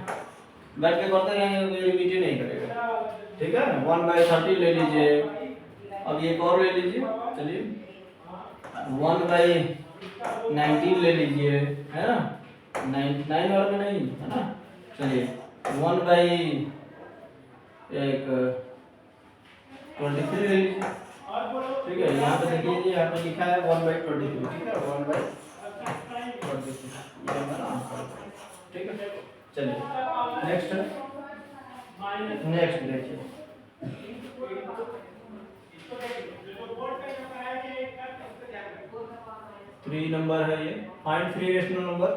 बैठ के करते रहेंगे रिपीट नहीं करेगा। ठीक है, 1/13 ले लीजिए। अब एक और ले लीजिए, चलिए 1/19 ले लीजिए, है ना, 9 वाला में नहीं है ना। चलिए 1/23 ले लीजिए। ठीक है, यहाँ पे देखिए यहाँ पे लिखा है 1/23। ठीक है, 1/23 ये हमारा आंसर। ठीक है, चलिए नेक्स्ट देखिए। 3 नंबर है ये, फाइंड 3 रेशनल नंबर।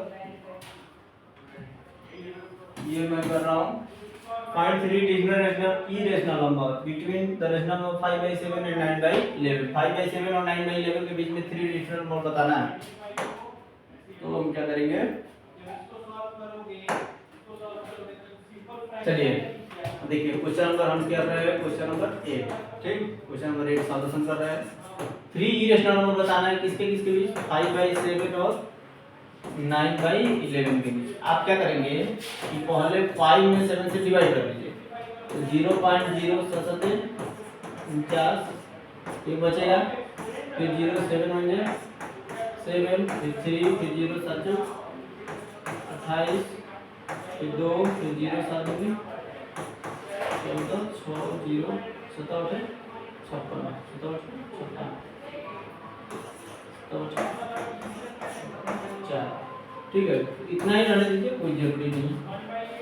ये मैं कर रहा हूँ, find 3 different irrational number between the rational number 5/7 and 9/11। 5/7 और 9/11 के बीच में 3 डिफरेंट नंबर बताना है। तो हम क्या करेंगे, चलिए देखिए क्वेश्चन नंबर हम क्या कर रहे हैं, क्वेश्चन नंबर 8। ठीक, क्वेश्चन नंबर 8 सॉल्यूशन कर रहे हैं। 3 इरेशनल नंबर बताना है, किसके किसके बीच, 5/7 और 9/11 के बीच। आप क्या करेंगे कि पहले 5 में 7 से डिवाइड कर लीजिए, तो 0.0 49 ये बचेगा, फिर 0 7 बन जाए 7, फिर 3, फिर 0 7 28, फिर 2, फिर 0 7 14 6 0 57 56 4। ठीक है, इतना ही रहने दीजिए, कोई जरूरी नहीं।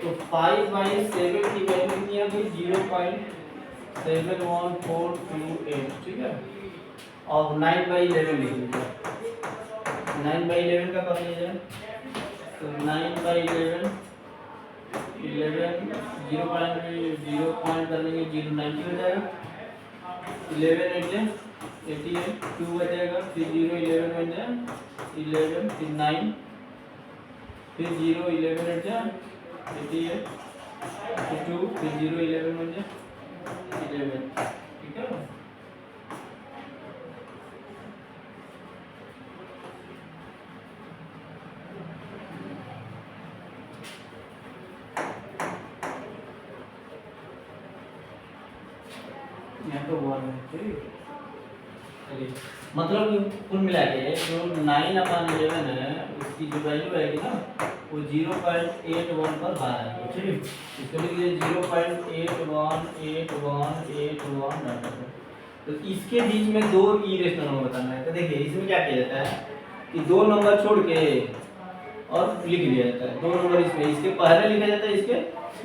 तो 5/7 की वैल्यू कितनी आ गई, 0.71428। ठीक है, और 9/11 लिख लीजिए। 9/11 का कर लीजिए, तो 9/11 11 0 पॉइंट कर लेंगे, 0.90 हो जाएगा। 11 88 2 बचेगा, फिर 0 11 बन जाए 11, फिर 9, फिर 0 11 हट जाए 88, फिर 2, फिर 0 11 बन जाए 11। ठीक है, नंबर है, ठीक है। मतलब कि कुल मिला के जो 9/11 है उसकी जो वैल्यू आएगी ना वो 0.81 पर बार आएगी, ठीक है। इसको लिखिए 0.818181। तो इसके बीच में दो इरेशनल नंबर बताना है। तो देखिए इसमें क्या किया जाता है कि दो नंबर छोड़ के और लिख लिया जाता है। दो नंबर इसमें इसके पहले लिखा जाता है, इसके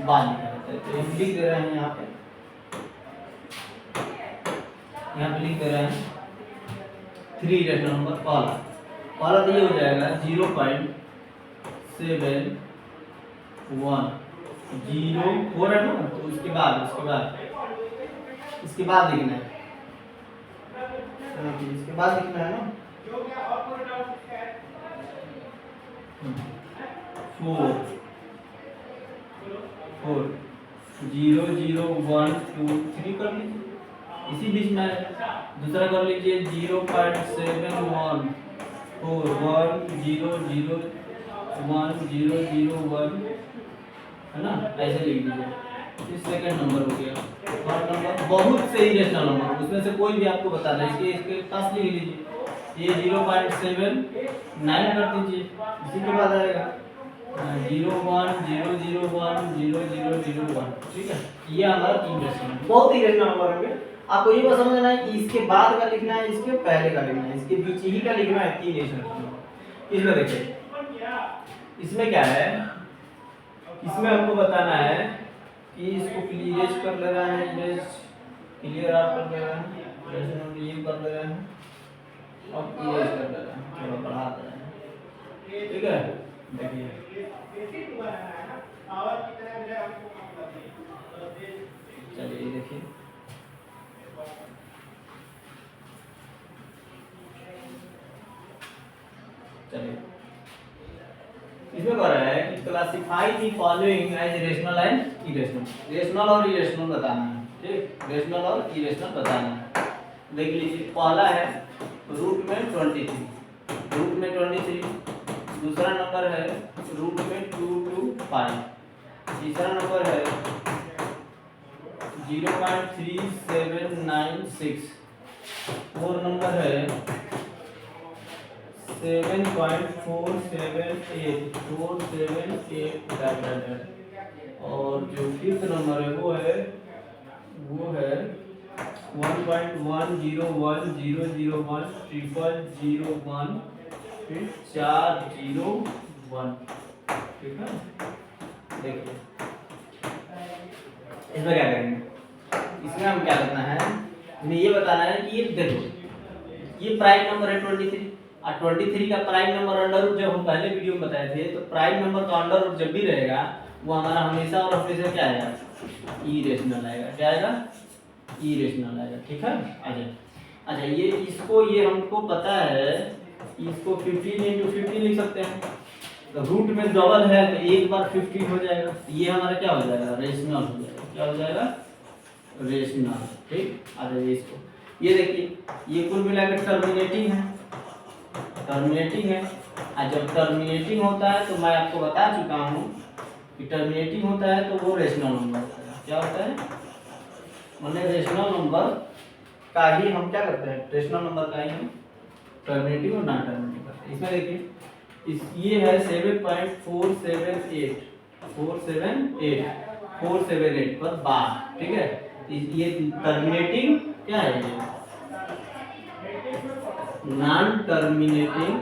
बाद लिखा जाता है। तो हम लिख दे रहे हैं यहाँ पे लिख दे रहे हैं 3 इरेशनल नंबर। पहला तो ये हो जाएगा 0.710 4 है ना, तो उसके बाद लिखना है, इसके बाद लिखना है ना 4 0 0 1 2 3 कर लीजिए। इसी बीच में दूसरा कर लीजिए 0.714 1 0 0 1 0 0 1 है ना, ऐसे लिख दीजिए। इस सेकंड नंबर हो गया। थर्ड नंबर बहुत से इरेशनल नंबर, उसमें से कोई भी आपको बताना है, इसके पास लिख लीजिए। ये 0.79 कर दीजिए, इसी के बाद आएगा 0 1 0 0 1 0 0 0 1, ठीक है। ये हमारा इरेशनल, बहुत इरेशनल नंबर होंगे। आपको ये बस समझना है कि इसके बाद का लिखना है, इसके पहले का लिखना है, इसके बीच ही का लिखना है। 3 इरेशनल नंबर इसमें देखिए, इसमें क्या है, इसमें हमको बताना है कि इसको क्लियरेज कर ले रहा है, इरेज क्लियर आप कर ले रहा है, ये कर ले रहा है और इरेज कर ले रहा है, थोड़ा बढ़ा दे रहा है, ठीक है। देखिए चलिए देखिए इसमें कह रहा है कि classify the following as rational and irrational. Rational और इरेशनल बताना है, ठीक। रेशनल और इरेशनल बताना है। देख लीजिए, पहला है रूट में 23, दूसरा नंबर है रूट में 225, तीसरा नंबर है 0.3796, और नंबर है 7.478 और जो फिफ्थ नंबर है वो है 1.101001001001 फिर 401, ठीक है। देखिए इसमें क्या करेंगे, इसमें हम क्या करना है, हमें ये बताना है कि ये देखो ये प्राइम नंबर है 23 और 23 का प्राइम नंबर अंडर रूट, जब हम पहले वीडियो में बताए थे, तो प्राइम नंबर का अंडर रूट जब भी रहेगा वो हमारा हमेशा और हमेशा क्या आएगा, इरेशनल आएगा। क्या आएगा, इरेशनल आएगा, ठीक है। अच्छा ये इसको, ये हमको पता है, इसको 15 × 15 लिख सकते हैं। तो रूट में डबल है तो एक बार 15 हो जाएगा, तो ये हमारा क्या हो जाएगा, रेशनल हो जाएगा। क्या हो जाएगा, रेशनल, ठीक। अच्छा इसको ये देखिए, ये कुल मिलाकर टर्मिनेटिंग है, और जब टर्मिनेटिंग होता है तो मैं आपको बता चुका हूँ कि टर्मिनेटिंग होता है तो वो रेशनल नंबर होता है। क्या होता है, मतलब रेशनल नंबर का ही हम क्या करते हैं, रेशनल नंबर का ही हम टर्मिनेटिंग और नॉन टर्मिनेटिंग करते हैं। इसमें देखिए ये है 7.478 पर बार, ठीक है। ये टर्मिनेटिंग क्या है, ये नॉन टर्मिनेटिंग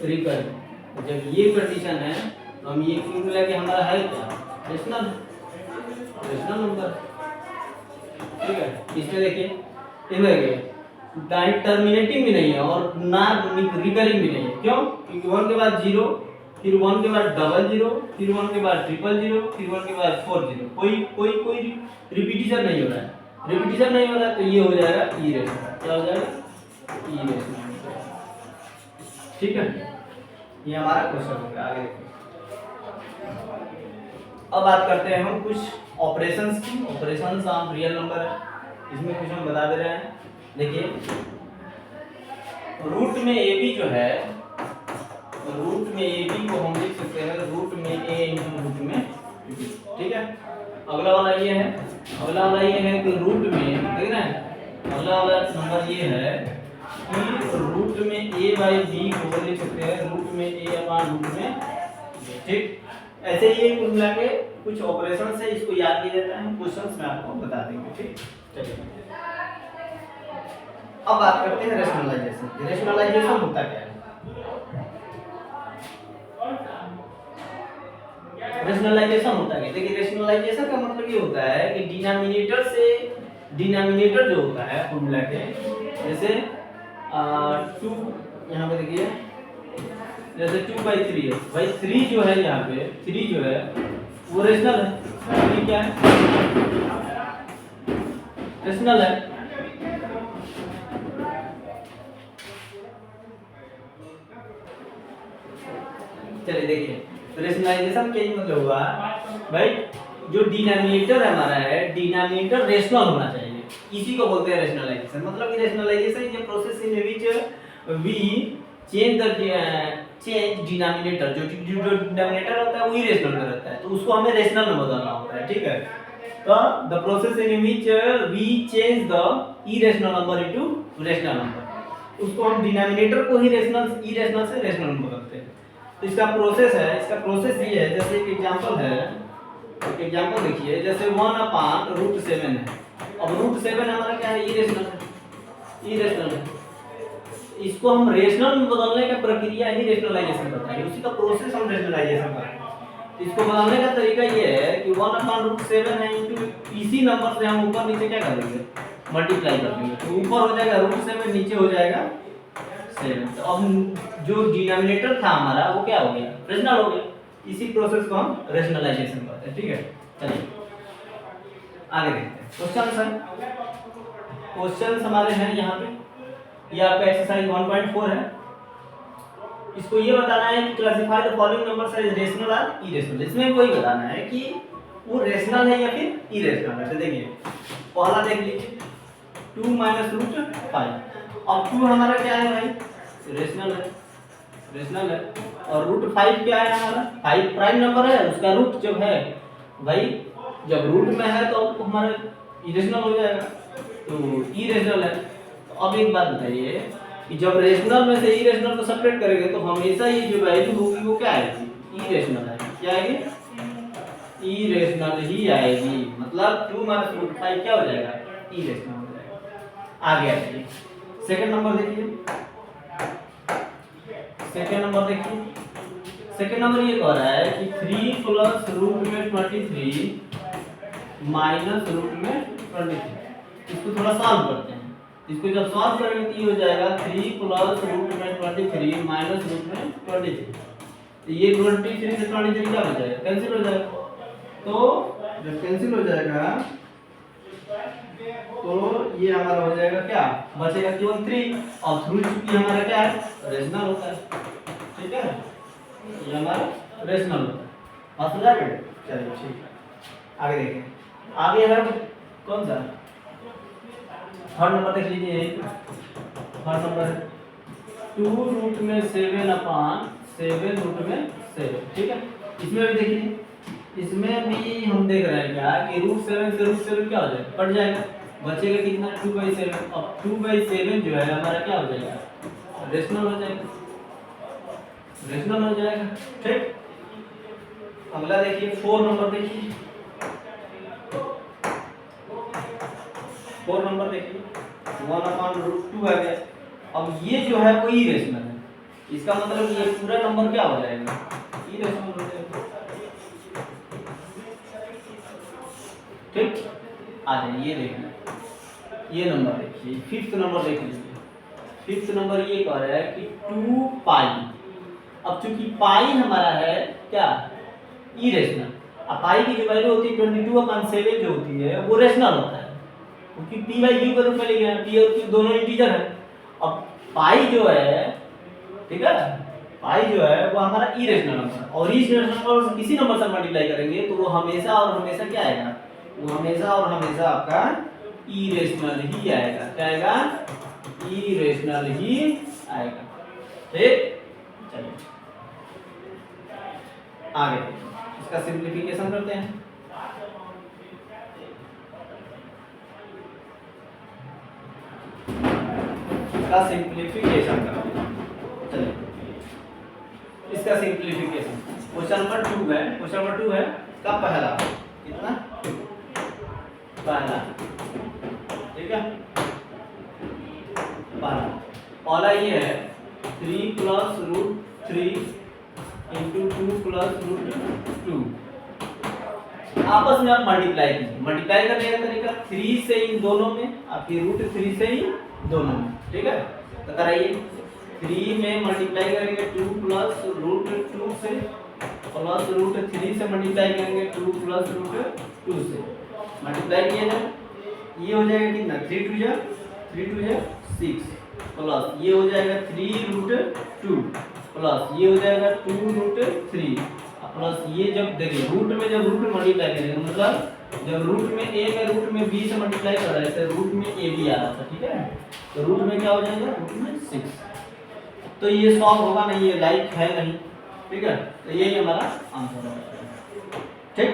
रिकरिंग। जब ये कंडीशन है तो हम ये क्यों मिला कि हमारा है क्या, रेशनल नंबर, ठीक है। इसमें देखिए टर्मिनेटिंग भी नहीं है और ना रिकरिंग भी नहीं है। क्यों, क्योंकि 1 के बाद 0, फिर 1 के बाद 00, फिर 1 के बाद 000, फिर 1 के बाद 40। कोई रिपीटिशन नहीं हो रहा है, तो ये हो जाएगा इरेशनल। क्या हो जाएगा, इरेशनल, ठीक है। ये हमारा क्वेश्चन हो गया। आगे देखिए, अब बात करते हैं हम कुछ ऑपरेशंस की। ऑपरेशंस ऑन रियल नंबर है, इसमें कुछ हम बता दे रहे हैं। देखिए रूट में ए बी जो है, रूट में ए बी को हम लिख सकते हैं रूट में ए इंटू रूट में बी। ठीक है, अगला वाला ये है, अगला वाला ये है कि रूट में, देख रहे हैं, अगला वाला नंबर ये है कि रूट में ए बाई बी को लिख सकते हैं रूट में ए अपॉन रूट में बी। ठीक, ऐसे ही कुल मिला के कुछ ऑपरेशन है, इसको याद किया जाता है, क्वेश्चंस में आपको बता देंगे। ठीक, चलिए अब बात करते हैं रेशनलाइजेशन। रेशनलाइजेशन होता क्या है? रेशनलाइजेशन होता है, देखिए रेशनलाइजेशन का मतलब ये होता है कि डिनोमिनेटर से डिनोमिनेटर जो होता है कुल मिला के, जैसे 2 यहाँ पे देखिए, जैसे 2/3 है भाई, 3 जो है यहाँ पे 3 जो है वो रेशनल है। 3 क्या है? रेशनल है। चलिए देखिए, रेशनलाइजेशन का मतलब हुआ भाई जो डिनोमिनेटर हमारा है, डिनोमिनेटर रेशनल होना चाहिए, इसी को बोलते हैं रेशनलाइजेशन। मतलब rationalisation is a process in which we change the denominator, जो डिनोमिनेटर होता है वही रेशनल में रहता है, तो उसको हमें रेशनल में बदलना होता है। ठीक है, तो the process in which we change the irrational number into rational number, उसको हम डिनोमिनेटर को ही रेशनल इरेशनल से रेशनल में बदलते हैं। तो इसका प्रोसेस है, इसका प्रोसेस ये है, जैसे एक एग्जांपल है, एक एग्जांपल देखिए, जैसे 1/√7 है। अब √7 हमारा क्या है? इरेशनल है, इरेशनल है। इसको हम रेशनल में बदलने का प्रक्रिया ही रेशनलाइजेशन करता है, उसी का प्रोसेस हम रेशनलाइजेशन करते हैं। इसको बदलने का तरीका ये है कि 1/√7 है इनटू इसी नंबर से हम ऊपर नीचे क्या कर देंगे? मल्टीप्लाई कर देंगे, तो ऊपर हो जाएगा √7, नीचे हो जाएगा 7। तो अब जो डिनोमिनेटर था हमारा वो क्या हो गया? रेशनल हो गया। इसी प्रोसेस को हम रेशनलाइजेशन कहते हैं। ठीक है, चलिए आगे देखते हैं। क्वेश्चन है, क्वेश्चन हमारे हैं यहाँ पे, ये आपका एक्सरसाइज 1.4 है। इसको ये बताना है कि classify the following numbers as rational और इरेशनल। इसमें वही बताना है कि वो रेशनल है या फिर इरेशनल है। तो देखिए पहला देख लीजिए, 2 - √5। अब 2 हमारा क्या है भाई? रेशनल है, रेशनल है। और √5 क्या है हमारा? 5 प्राइम नंबर है, उसका रूट जब है भाई, जब रूट में है तो हमारा इरेशनल हो जाएगा, तो इरेशनल है। तो अब एक बात बताइए कि जब रेशनल में से इरेशनल को सेपरेट करेंगे तो हमेशा ये जो वैल्यू होगी वो क्या आएगी? इरेशनल आएगी। क्या आएगी? इरेशनल ही आएगी। मतलब 2 - √5 क्या हो जाएगा? इरेशनल हो जाएगा। आगे आइए, सेकंड नंबर देखिए, सेकंड नंबर देखिए, सेकंड नंबर ये कह रहा है कि 3 + √23 - √23। इसको थोड़ा सॉल्व करते हैं। इसको जब सॉल्व करेंगे तो ये हो जाएगा 3 + √23 - √23। तो ये 23 से 23 क्या हो जाएगा? कैंसिल हो जाएगा। तो जब कैंसिल हो जाएगा तो ये हमारा हो जाएगा क्या? बचेगा केवल 3, और 3 चूंकि हमारा क्या है? रेशनल होता है। ठीक है, ये हमारा रेशनल होता है। समझ आ गया? चलिए ठीक है, आगे देखें। आगे है कौन सा? थर्ड नंबर देख लीजिए। थर्ड नंबर है 2√7/7 ठीक है। इसमें भी देखिए, इसमें भी हम देख रहे हैं क्या कि √7 से √7 क्या हो जाएगा? कट जाएगा, बचेगा कितना? 2/7। अब 2/7 जो है हमारा क्या हो जाएगा? रेशनल हो जाएगा, रेशनल हो जाएगा। ठीक, अगला देखिए 4 नंबर देखिए, 4 नंबर देखिए, 1/√2 आ गया। अब ये जो है वो इरेशनल है, इसका मतलब ये पूरा नंबर क्या हो जाएगा? इरेशनल हो जाएगा। ठीक, आ जाइए ये देखिए, ये नंबर देखिए, 5th नंबर देख लीजिए। 5th नंबर ये कह रहा है कि 2π। अब चूंकि पाई हमारा है क्या? इरेशनल। अब पाई की जो वैल्यू होती है 22/7 जो होती है वो रेशनल होता है, क्योंकि p/q के रूप में लिखे हैं, p और q दोनों इंटीजर है। अब पाई जो है, ठीक है, पाई जो है वो हमारा इरेशनल नंबर, और इस रेशनल नंबर से किसी नंबर से मल्टीप्लाई करेंगे तो वो हमेशा और हमेशा क्या आएगा? वो हमेशा और हमेशा आपका इरेशनल ही आएगा। क्या आएगा? इरेशनल ही आएगा। ठीक, चलिए आगे इसका सिंप्लीफिकेशन करते हैं। इसका सिंप्लीफिकेशन करते हैं। चलिए इसका सिंप्लीफिकेशन क्वेश्चन नंबर 2 है। क्वेश्चन नंबर 2 है का पहला कितना पहला, ठीक है। पहला ये है 3 plus root 3 into 2 plus root 2। आपस में आप मल्टीप्लाई कीजिए। मल्टीप्लाई करने का तरीका 3 से इन दोनों में, आपकी रूट 3 से ही दोनों में, ठीक है। तो कराइए 3 में मल्टीप्लाई करेंगे 2 प्लस रूट 2 से, प्लस रूट 3 से मल्टीप्लाई करेंगे 2 प्लस रूट 2 से। मल्टीप्लाई किया जाए ये हो जाएगा कितना 3 2 जा 6 प्लस ये हो जाएगा 3 रूट 2 प्लस ये हो जाएगा 2 रूट 3 प्लस ये जब देखिए रूट में जब रूट मल्टीप्लाई करेंगे मतलब जब रूट में a में रूट में b से मल्टीप्लाई कर रहे थे रूट में a भी आ रहा था, ठीक है। तो रूट में क्या हो जाएगा रूट में 6। तो ये सॉल्व होगा नहीं, ये लाइक है नहीं, ठीक है। तो यही हमारा आंसर है, ठीक।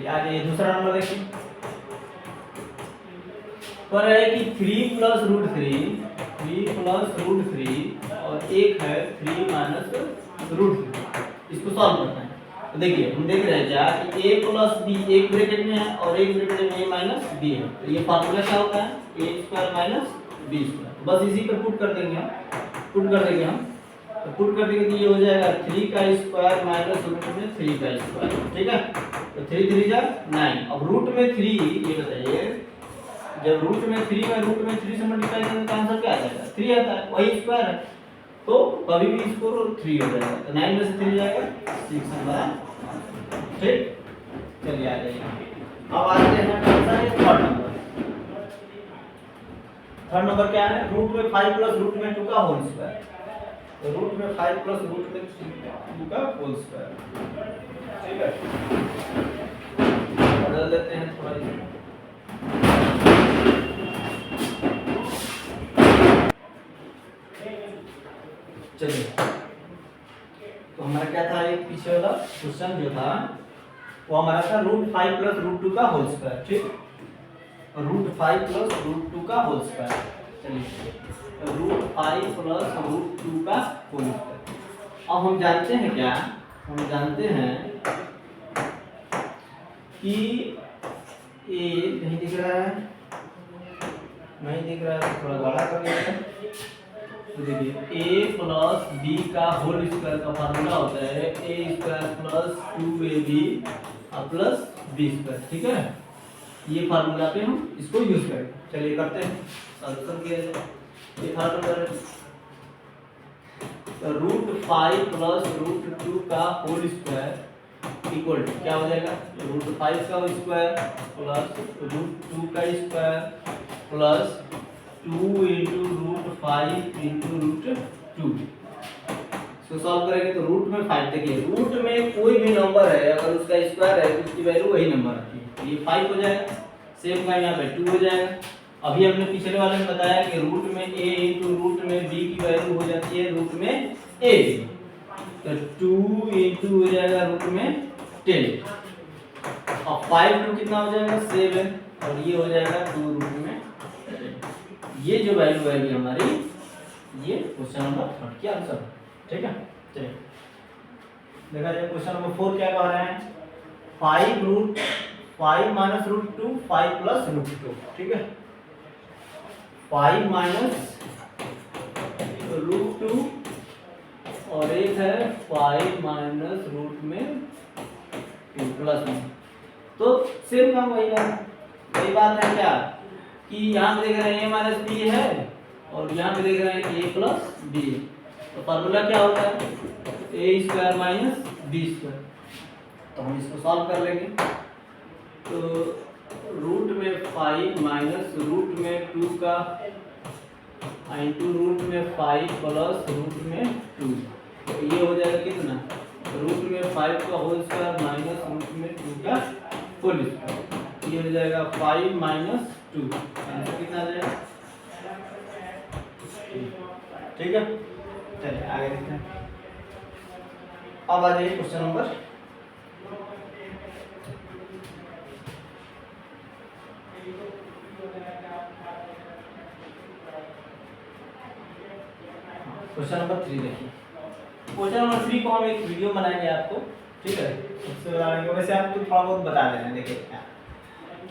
आगे दूसरा नंबर देखिए पर है कि 3 प्लस रूट 3 और एक है 3 माइनस रूट 3। इसको सॉल्व करते हैं। तो देखिए हम देख रहे हैं क्या कि a प्लस बी एक ब्रैकेट में है और एक ब्रैकेट में a माइनस बी है। तो ये फार्मूला क्या होता है a square minus B square. बस इसी पर पुट कर देंगे हम, तो पुट कर देंगे तो ये हो जाएगा 3 का स्क्वायर माइनस रूट में 3 का स्क्वायर, ठीक है। तो 3 3 जा 9। अब रूट में 3 ये बताइए जब रूट में 3 से मल्टीप्लाई करेंगे तो आंसर क्या आ जाएगा 3 आता है, वही स्क्वायर है। तो कभी भी इसको 3 हो जाएगा। तो 9 में से 3 जाएगा 6 हमारा, ठीक। चलिए आ जाइए अब आते हैं कौन सा है थर्ड नंबर। थर्ड नंबर क्या है रूट में 5 प्लस रूट में 2 का होल स्क्वायर। तो रूट में 5 प्लस रूट में 2 का होल स्क्वायर, ठीक है। बदल देते हैं थोड़ा सा। चलिए तो हमारा क्या था एक पीछे वाला क्वेश्चन जो था वो हमारा था रूट 5 प्लस रूट 2 का होल स्क्वायर, ठीक। रूट 5 प्लस रूट 2 का होल स्क्वायर। चलिए रूट 5 प्लस रूट 2 का होल स्क्वायर। अब हम जानते हैं क्या, हम जानते हैं कि ए नहीं दिख रहा है, नहीं दिख रहा है, थोड़ा बड़ा कर देते हैं। तो देखिए a प्लस बी का होल स्क्वायर का फार्मूला होता है a square plus 2ab plus B square, ठीक है। ये फार्मूला पे हम इसको यूज करेंगे। चलिए करते हैं सॉल्यूशन किया जाए। ये फार्मूला है तो रूट 5 प्लस रूट 2 का होल स्क्वायर इक्वल टू क्या हो जाएगा रूट 5 का स्क्वायर प्लस रूट 2 का square plus 2 into root 5 into root 2। इसको सॉल्व करेंगे तो रूट में 5 देखिए रूट में कोई भी नंबर है अगर उसका स्क्वायर है तो उसकी वैल्यू वही नंबर आती है। ये 5 हो जाएगा, सेम का यहाँ पे 2 हो जाएगा। अभी हमने पिछले वाले में बताया कि रूट में a इंटू रूट में b की वैल्यू हो जाती है रूट में a, तो 2 इंटू हो जाएगा रूट में 10 और 5 टू कितना हो जाएगा 7 और ये हो जाएगा 2 रूट में 10। ये जो वैल्यू आएगी हमारी ये क्वेश्चन नंबर 3 की आंसर, ठीक है। चलिए देखा जाए क्वेश्चन नंबर 4 क्या कह रहे हैं 5 माइनस रूट 2 5 प्लस रूट 2, ठीक है। 5 माइनस रूट 2 और एक है 5 माइनस रूट में 2 प्लस में, तो सेम काम वही है। वही बात है क्या कि यहाँ पे देख रहे हैं a माइनस बी है और यहाँ पे देख रहे हैं a प्लस बी है। तो फार्मूला क्या होता है a square minus B square. तो हम इसको सॉल्व कर लेंगे। तो रूट में 5 माइनस रूट में 2 का इंटू रूट में 5 प्लस रूट में 2, तो ये हो जाएगा कितना रूट में 5 का होल स्क्वायर माइनस रूट में 2 का होल स्क्वायर। ये हो जाएगा 5 माइनस 2, आंसर कितना आ जाएगा, ठीक है। चलिए आगे देखते हैं। अब आ जाइए क्वेश्चन नंबर क्वेश्चन नंबर 3 देखिए। क्वेश्चन नंबर 3 को हम एक वीडियो बनाएंगे आपको, ठीक है, उससे बनाने के वैसे आपको थोड़ा बहुत बता देना। देखिए क्या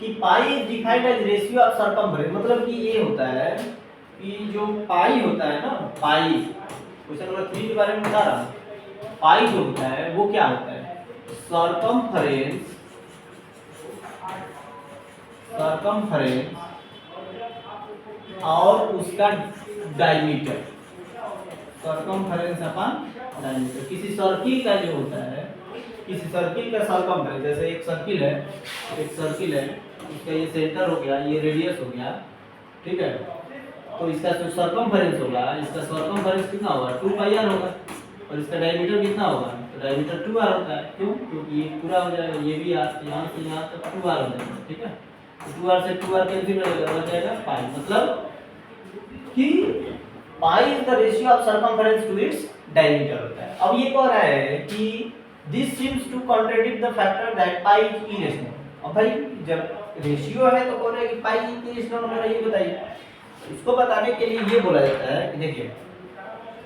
कि pi is defined as ratio of circumference, मतलब कि ये होता है कि जो पाई होता है ना, पाई क्वेश्चन नंबर 3 के बारे में बता रहा हूँ। पाई जो होता है वो क्या होता है, सरकमफ्रेंस, सरकमफ्रेंस और उसका डायमीटर, सरकमफ्रेंस अपन डायमीटर। किसी सर्किल का जो होता है, किसी सर्किल का सरकमफ्रेंस, जैसे एक सर्किल है, एक सर्किल है, इसका ये सेंटर हो गया, ये रेडियस हो गया, ठीक है, तो इसका जो सरकमफ्रेंस होगा, इसका सरकमफ्रेंस कितना होगा, 2 पाई r होगा, और इसका डायमीटर कितना होगा, तो डायमीटर 2r होता है। क्यों, क्योंकि ये पूरा हो जाएगा, ये भी यहाँ से यहाँ तक 2r हो जाएगा, ठीक है, तो 2r से 2r कैंसिल हो जाएगा पाई, मतलब कि pi is the ratio of circumference to its diameter होता है। अब ये कह रहा है कि this seems to contradict the factor that pi is irrational. अब भाई जब रेशियो है तो बोल रहे हैं कि पाई इरेशनल नंबर है, ये बताइए। इसको बताने के लिए ये बोला जाता है कि देखिए,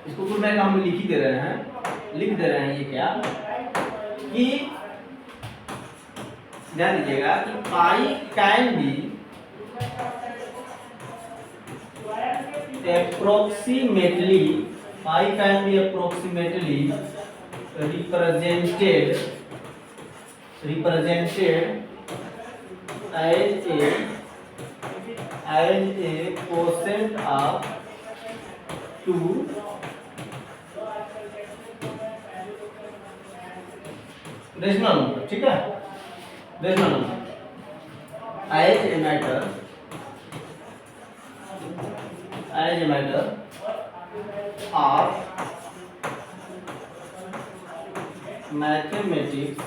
इसको फुल में हम लिख ही दे रहे हैं, लिख दे रहे हैं, ये क्या कि ध्यान दीजिएगा कि pi can be approximately, pi can be approximately represented as a quotient of 2 rational number, ठीक है, rational number as a matter of mathematics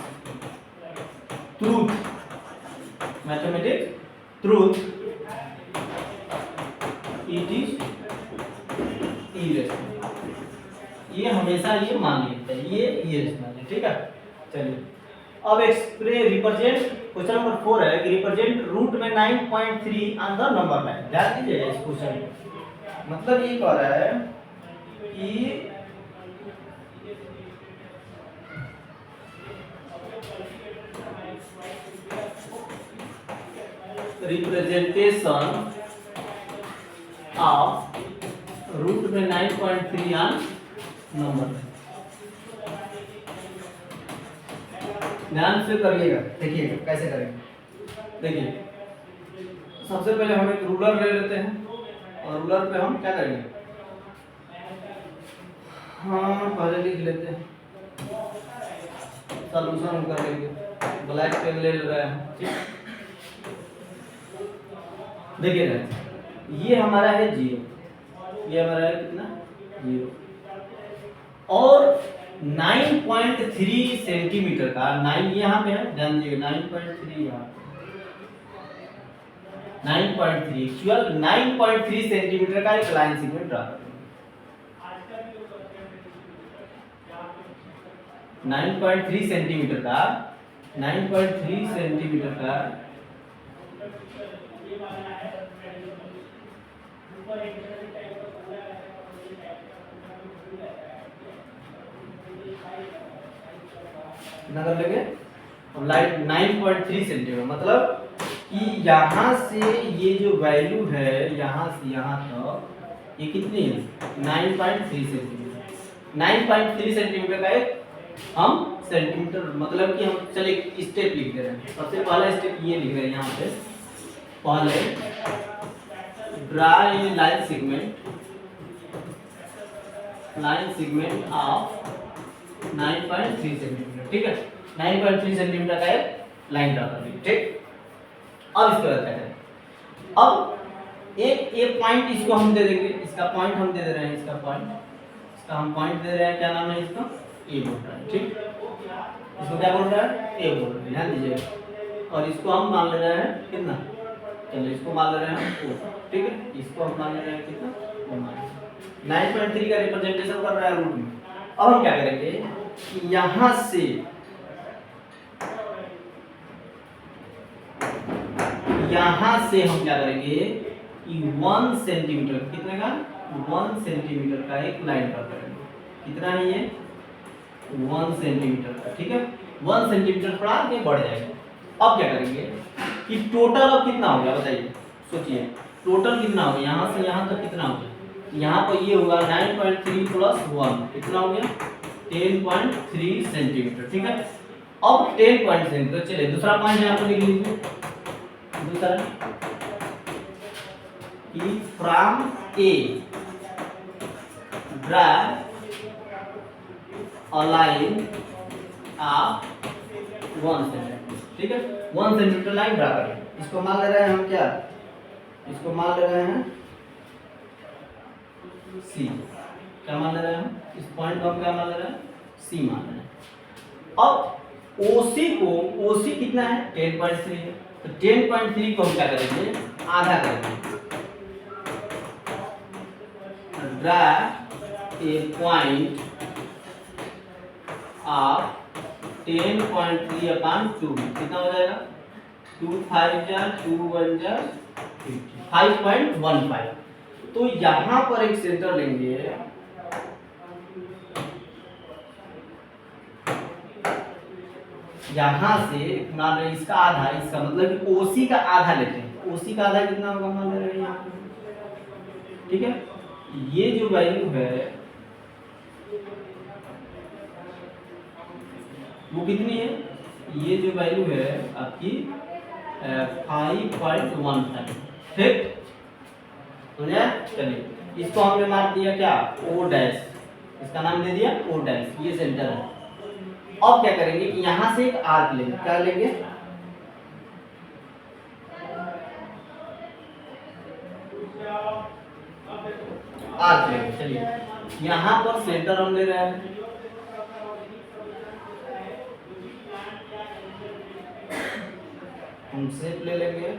truth, it is irrational। ये हमेशा ये मान लेते हैं, ये इरेशनल है, ठीक है। चलिए अब रिप्रेजेंट, क्वेश्चन नंबर 4 है कि रिप्रेजेंट रूट में 9.3 ऑन द नंबर लाइन। ध्यान दीजिए इस क्वेश्चन में, मतलब ये कह रहा है कि रिप्रेजेंटेशन ऑफ रूट में 9.3 ऑन नंबर। ध्यान से करिएगा, देखिएगा कैसे करेंगे। देखिए सबसे पहले हम एक रूलर ले लेते हैं, और रूलर पे हम क्या करेंगे, हाँ पहले लिख लेते हैं, सॉल्यूशन कर लेंगे, ब्लैक पेन ले रहे हैं, ठीक। देखिए ये हमारा है 0, ये हमारा है कितना 0, और 9.3 सेंटीमीटर का 9 यहाँ पे है, ध्यान दीजिए 9.3 यहाँ, 9.3 एक्चुअल 9.3 सेंटीमीटर का एक लाइन सेगमेंट ड्रा करेंगे। 9.3 सेंटीमीटर का 9.3 सेंटीमीटर का कितना कर लेंगे, लाइट 9.3 सेंटीमीटर, मतलब कि यहाँ से ये जो वैल्यू है यहाँ से यहाँ तक ये कितनी है 9.3 सेंटीमीटर। 9.3 सेंटीमीटर का एक हम सेंटीमीटर, मतलब कि हम चले स्टेप लिख दे रहे हैं। सबसे पहला स्टेप ये लिख रहे हैं यहाँ पे, पहले draw a line segment of 9.3 centimetre, ठीक है, 9.3 सेंटीमीटर का एक लाइन ड्रा कर लीजिए, ठीक। अब इसके बाद क्या करें, अब एक पॉइंट इसको हम दे देंगे, इसका पॉइंट हम दे रहे हैं, इसका हम पॉइंट दे रहे हैं, क्या नाम है इसका, ए बोल रहा है, ठीक। इसको क्या बोल रहा है, ए बोल रहा है, ध्यान दीजिए। और इसको हम मान ले रहे हैं कितना, चलो इसको मान ले रहे हैं ओ, ठीक है, इसको हम मान ले रहे हैं कितना 9.3 का रिप्रेजेंटेशन कर रहा है रूट में। अब हम क्या करेंगे, यहां से हम क्या करेंगे कि 1 सेंटीमीटर, कितने का 1 सेंटीमीटर का एक लाइन ड्रा करेंगे। कितना है ये 1 सेंटीमीटर का, ठीक है। 1 सेंटीमीटर थोड़ा आगे बढ़ जाएगा। अब क्या करेंगे कि टोटल अब कितना हो गया बताइए, सोचिए टोटल कितना हो गया, यहाँ से यहाँ तक कितना हो गया। यहाँ पर ये होगा 9.3 प्लस 1 कितना हो गया 10.3 सेंटीमीटर, ठीक है। अब 10 पॉइंट सेंटीमीटर, चलिए दूसरा पॉइंट यहाँ पर लिख लीजिए। दूसरा कि from A draw a line of 1 centimetre, ठीक है। 1 सेंटीमीटर लाइन ड्रा करें। इसको मान ले रहे हैं हम क्या, इसको मान ले रहे हैं सी। क्या मान ले रहे हैं हम, इस पॉइंट को हम क्या मान ले रहे हैं सी मान रहे हैं। अब ओसी को, ओसी कितना है 10.3 है, तो 10.3 को हम क्या करेंगे आधा करेंगे। Draw a point of 10.3 upon 2 कितना हो जाएगा 2 5 जा 2 1 जा 5.15। तो यहां पर एक सेंटर लेंगे, यहां से मान रहे इसका आधा, इसका मतलब कि ओसी का आधा लेते हैं। ओसी का आधा कितना होगा मान ले रहे हैं यहाँ पे, ठीक है। ये जो वैल्यू है वो कितनी है, ये जो वैल्यू है आपकी 5.15, ठीक समझे। चलिए इसको हमने मार दिया क्या ओ डैश, इसका नाम दे दिया ओ डैश, ये सेंटर है। अब क्या करेंगे कि यहां से एक आर्क लेंगे, क्या लेंगे आर्क लेंगे। चलिए यहां पर सेंटर हम ले रहे हैं, हम शेप ले लेंगे।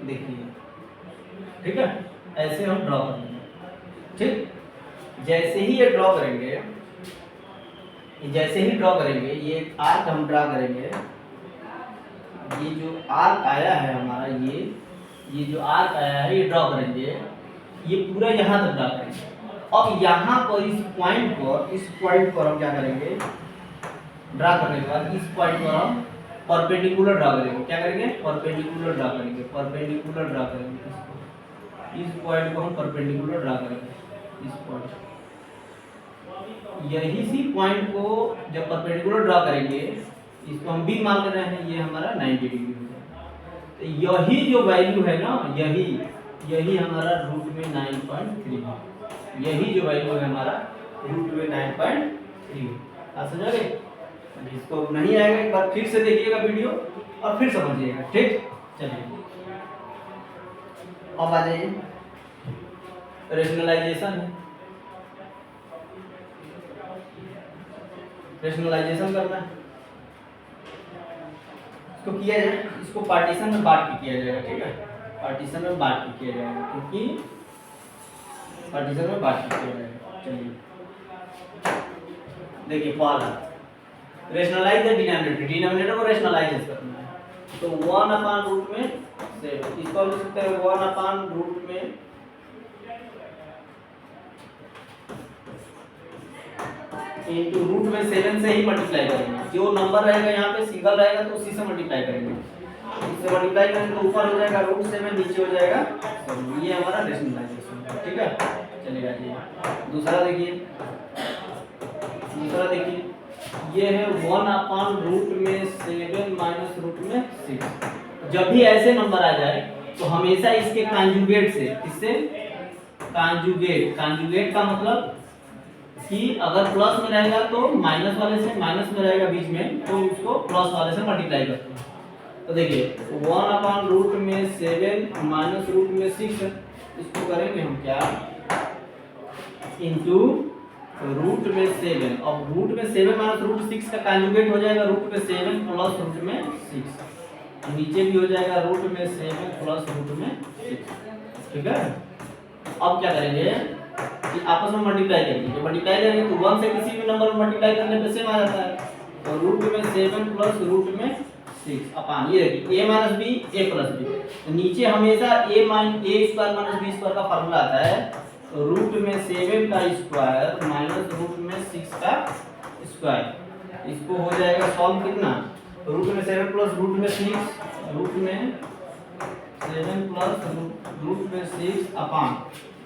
देखिए ठीक है, ऐसे हम ड्रॉ करेंगे, ठीक। जैसे ही ये ड्रॉ करेंगे, जैसे ही ड्रॉ करेंगे ये आर्क हम ड्रॉ करेंगे। ये जो आर्क आया है हमारा, ये जो आर्क आया है ये ड्रॉ करेंगे, ये पूरा यहाँ तक ड्रॉ करेंगे। अब यहाँ पर इस पॉइंट पर हम क्या करेंगे, ड्रॉ करने के बाद इस पॉइंट पर हम परपेंडिकुलर ड्रॉ करेंगे। क्या करेंगे परपेंडिकुलर ड्रॉ करेंगे, परपेंडिकुलर ड्रॉ करेंगे। इस पॉइंट को हम परपेंडिकुलर ड्रॉ करेंगे, इस पॉइंट, यही सी पॉइंट को जब परपेंडिकुलर ड्रॉ करेंगे, इसको हम बी मान ले रहे हैं, ये हमारा 90 डिग्री होगा। तो यही जो वैल्यू है ना, यही हमारा रूट में 9.3 है। यही जो वैल्यू है हमारा रूट में 9.3। आप समझोगे, इसको नहीं आएगा एक बार फिर से देखिएगा वीडियो और फिर समझिएगा, ठीक। चलिए अब आ जाइए रेशनलाइजेशन है, रेशनलाइजेशन करना है। इसको किया जाए, इसको पार्टीशन में बांट के किया जाएगा, ठीक है। पार्टीशन में बांट के किया जाएगा, क्योंकि पार्टीशन में बांट के किया जाएगा। चलिए देखिए पहला रेशनलाइज द डिनोमिनेटर, डिनोमिनेटर को रेशनलाइज करना है। तो 1 अपॉन रूट में 7, इसको लिख सकते हैं 1 अपॉन रूट में इनटू रूट में 7 से ही मल्टीप्लाई करेंगे। जो नंबर रहेगा यहाँ पे सिंगल रहेगा तो उसी से मल्टीप्लाई करेंगे, इससे मल्टीप्लाई करेंगे तो ऊपर हो जाएगा रूट 7, नीचे हो जाएगा। ये हमारा रेशनलाइजेशन है, ठीक है। चलिए आइए दूसरा देखिए, दूसरा देखिए ये है 1 अपॉन रूट में 7 माइनस रूट में 6। जब भी ऐसे नंबर आ जाए तो हमेशा इसके कॉन्जुगेट से, इससे कॉन्जुगेट का मतलब कि अगर प्लस में रहेगा तो माइनस वाले से, माइनस में रहेगा बीच में तो उसको प्लस वाले से मल्टीप्लाई करते हैं। तो देखिए 1/√7 माइनस रूट में 6 है, इसको करेंगे हम क्या, इंटू रूट में 7। अब रूट में 7 माइनस रूट 6 का कॉन्जुगेट हो जाएगा रूट में 7 प्लस रूट में 6, नीचे भी हो जाएगा रूट में 7 प्लस रूट में 6। ठीक है, अब क्या करेंगे कि आपस में मल्टीप्लाई करेंगे। जब मल्टीप्लाई करेंगे तो 1 से किसी भी नंबर में मल्टीप्लाई करने पे सेम आ जाता है। तो रूट में 7 प्लस रूट में 6 अपान ये देखिए a minus B a plus B. तो नीचे हमेशा a square minus b square का फार्मूला आता है। तो रूट में 7 का स्क्वायर माइनस रूट में 6 का स्क्वायर, इसको हो जाएगा सॉल्व कितना, रूट में 7 प्लस रूट में 6, रूट में 7 प्लस रूट में 6 अपान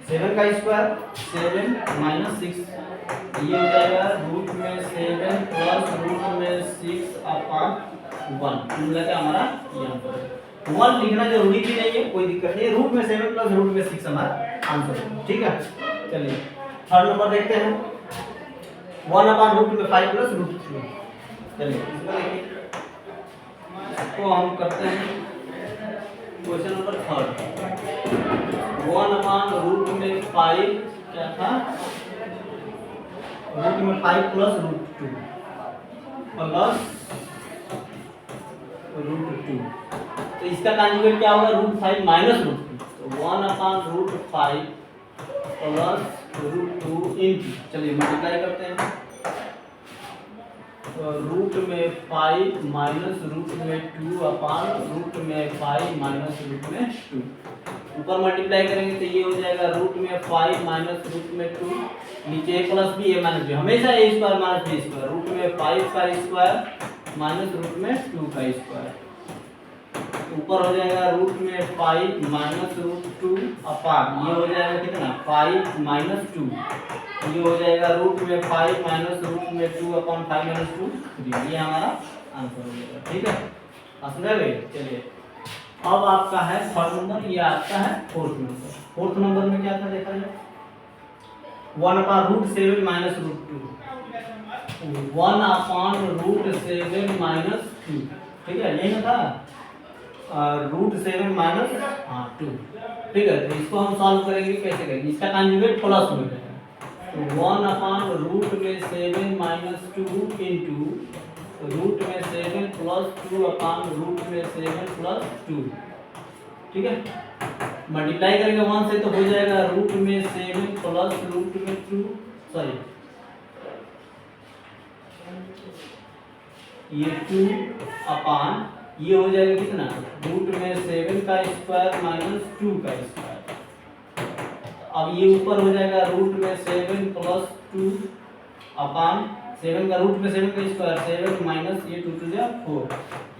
7 का स्क्वायर 7 माइनस 6, ये हो जाएगा रूट में 7 प्लस रूट में 6 अपान 1। मिला हमारा ये आंसर है। 1 लिखना जरूरी भी नहीं है, कोई दिक्कत नहीं है, रूट में 7 प्लस रूट में 6 हमारा आंसर है। ठीक है, चलिए थर्ड नंबर देखते हैं, 1/√5 प्लस रूट 3। चलिए इसको देखिए, इसको हम करते हैं क्वेश्चन नंबर थर्ड। 1/√5 क्या था, रूट में 5 प्लस रूट 2 प्लस रूट 2। तो इसका कॉन्जुगेट क्या होगा, √5 माइनस रूट 2। तो 1/√5 प्लस रूट 2 इंटू, चलिए मल्टीप्लाई करते हैं, रूट में 5 माइनस रूट में 2 अपान रूट में 5 माइनस रूट में 2। ऊपर मल्टीप्लाई करेंगे तो ये हो जाएगा रूट में 5 माइनस रूट में 2, नीचे a plus B a minus B, हमेशा a square minus b square, root में 5 का स्क्वायर माइनस रूट में 2 का स्क्वायर, ऊपर हो जाएगा रूट में 5 माइनस रूट 2 अपान ये हो जाएगा कितना 5 माइनस 2, ये हो जाएगा रूट में 5 माइनस रूट में 2 अपान 5 माइनस 2, 3। ये हमारा आंसर हो जाएगा। ठीक है, समझ गए। चलिए अब आपका है थर्ड नंबर, ये आपका है फोर्थ नंबर। फोर्थ नंबर में क्या था देखा जाए, 1/√7 माइनस रूट 2, 1/√7 माइनस 2। ठीक है, यही ना था, √7 माइनस 2। ठीक है, तो इसको हम सॉल्व करेंगे, कैसे करेंगे, इसका कॉन्जुगेट प्लस में करेंगे। तो 1/√7 माइनस 2 इंटू रूट में 7 प्लस 2 अपान रूट में 7 प्लस 2। ठीक है, मल्टीप्लाई करेंगे 1 से तो हो जाएगा रूट में 7 प्लस रूट में 2, सॉरी ये 2 अपान ये हो जाएगा कितना, रूट में 7 का स्क्वायर माइनस 2 का स्क्वायर। अब ये ऊपर हो जाएगा रूट में 7 प्लस 2 अपान 7 का रूट में 7 का स्क्वायर 7 माइनस ये 2 टू जा 4,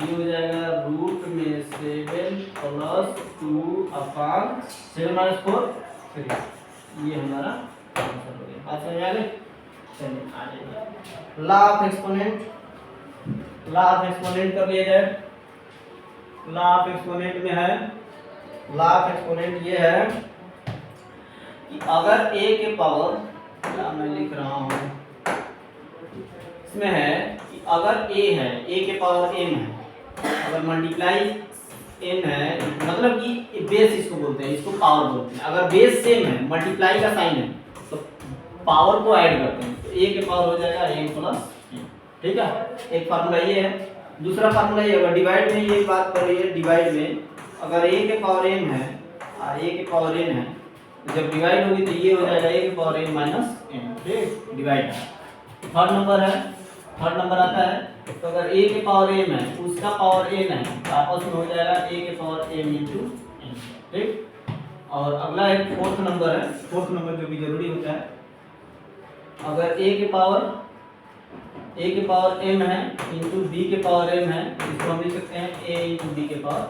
ये हो जाएगा रूट में 7 प्लस 2 अपान 7 माइनस 4 3। ये हमारा आंसर हो गया। बात समझ आ गई। चलिए आगे law of exponent, law of exponent कर लिया जाए। लॉ ऑफ एक्सपोनेंट में है, लॉ ऑफ एक्सपोनेंट ये है कि अगर a के पावर, क्या मैं लिख रहा हूँ इसमें है कि अगर a है, a के पावर m है, अगर मल्टीप्लाई n है, मतलब कि बेस इसको बोलते हैं, इसको पावर बोलते हैं। अगर बेस सेम है, मल्टीप्लाई का साइन है तो पावर को ऐड करते हैं, तो a के पावर हो जाएगा m प्लस n। ठीक है, एक फार्मूला ये है। दूसरा फार्मूला ये होगा, डिवाइड में ये बात कर रही है, डिवाइड में अगर a के पावर m है और a के पावर n है, जब डिवाइड होगी तो ये हो जाएगा a के पावर n माइनस n। ठीक, डिवाइड है। थर्ड नंबर है, थर्ड नंबर आता है तो अगर a के पावर m है उसका पावर n है तो आपस में हो जाएगा a के पावर m इंटू n। ठीक, और अगला एक फोर्थ नंबर है, फोर्थ नंबर जो भी जरूरी होता है, अगर a के पावर m है इंटू b के पावर m है, इसको हम लिख सकते हैं a इंटू b के पावर।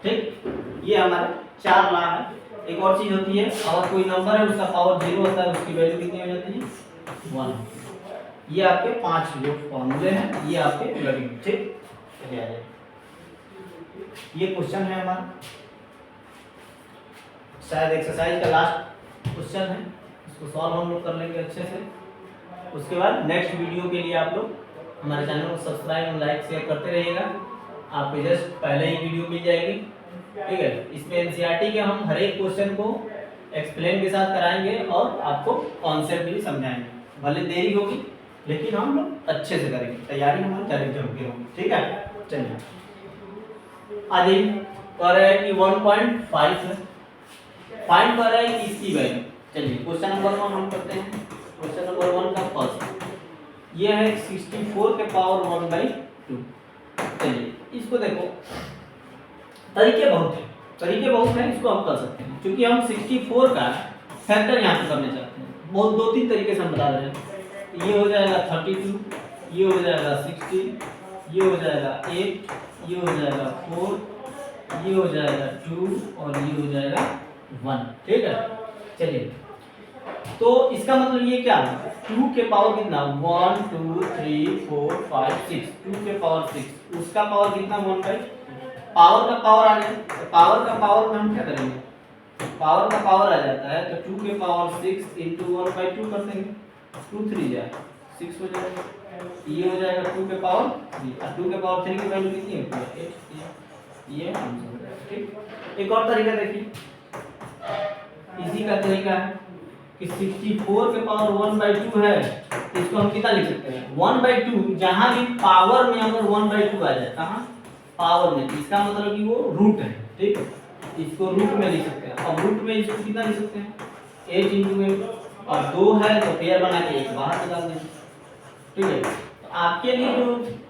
ठीक, ये हमारे 4 लॉ है। एक और चीज होती है, अगर कोई नंबर है उसका पावर 0 होता है, उसकी वैल्यू कितनी हो जाती है 1। ये आपके 5 जो फॉर्मूले हैं, ये आपके लगेंगे। ठीक, चलिए आ जाइए। ये क्वेश्चन है हमारा, शायद एक्सरसाइज का लास्ट क्वेश्चन है, इसको सॉल्व हम लोग कर लेंगे अच्छे से। उसके बाद नेक्स्ट वीडियो के लिए आप लोग हमारे चैनल को सब्सक्राइब और लाइक शेयर करते रहिएगा, आपको जस्ट पहले ही वीडियो मिल जाएगी, ठीक है। इसमें एनसीईआरटी के हम हर एक क्वेश्चन को एक्सप्लेन के साथ कराएंगे और आपको कॉन्सेप्ट भी समझाएंगे, भले देरी होगी लेकिन हम लोग अच्छे से करेंगे, तैयारी हमारी चैलेंज होगी, ठीक है। चलिए आगे कह रहे हैं कि 1.5 है, फाइंड कर रहे हैं कि इसकी वैल्यू। चलिए क्वेश्चन नंबर 1 हम करते हैं। क्वेश्चन नंबर 1 का फर्स्ट ये है 64 के पावर 1/2। चलिए इसको देखो, तरीके बहुत हैं, इसको हम कर सकते हैं क्योंकि हम 64 का फैक्टर यहाँ पे करने चाहते हैं। बहुत 2-3 तरीके से हम बता रहे हैं। ये हो जाएगा 32, ये हो जाएगा 60, ये हो जाएगा 8, ये हो जाएगा 4, ये हो जाएगा 2 और ये हो जाएगा 1, ठीक है। चलिए तो इसका मतलब ये क्या है, 2 के पावर कितना 1 2 3 4 5 6, 2 के पावर 6, उसका पावर कितना 1/2, पावर का पावर आ गया। तो पावर का पावर में हम क्या करेंगे, पावर का पावर आ जाता है तो 2 के पावर 6 इंटू 1/2 कर देंगे, 2 3 जाए 6 हो जाएगा, ये हो जाएगा 2 के पावर 3 और 2 के पावर 3 की वैल्यू कितनी है 8, ये आंसर हो जाएगा, ठीक। एक और तरीका देखिए, इसी का तरीका है कि 64 के पावर 1/2 है, इसको हम कितना लिख सकते हैं 1/2, जहां भी पावर में अगर 1/2 आ जाए, कहां पावर में, इसका मतलब कि वो रूट है, ठीक है। इसको रूट में लिख सकते हैं, अब रूट में इसको कितना लिख सकते हैं 8 × 8, और 2 है तो पेयर बना के एक बाहर निकाल देंगे, ठीक है। तो आपके लिए जो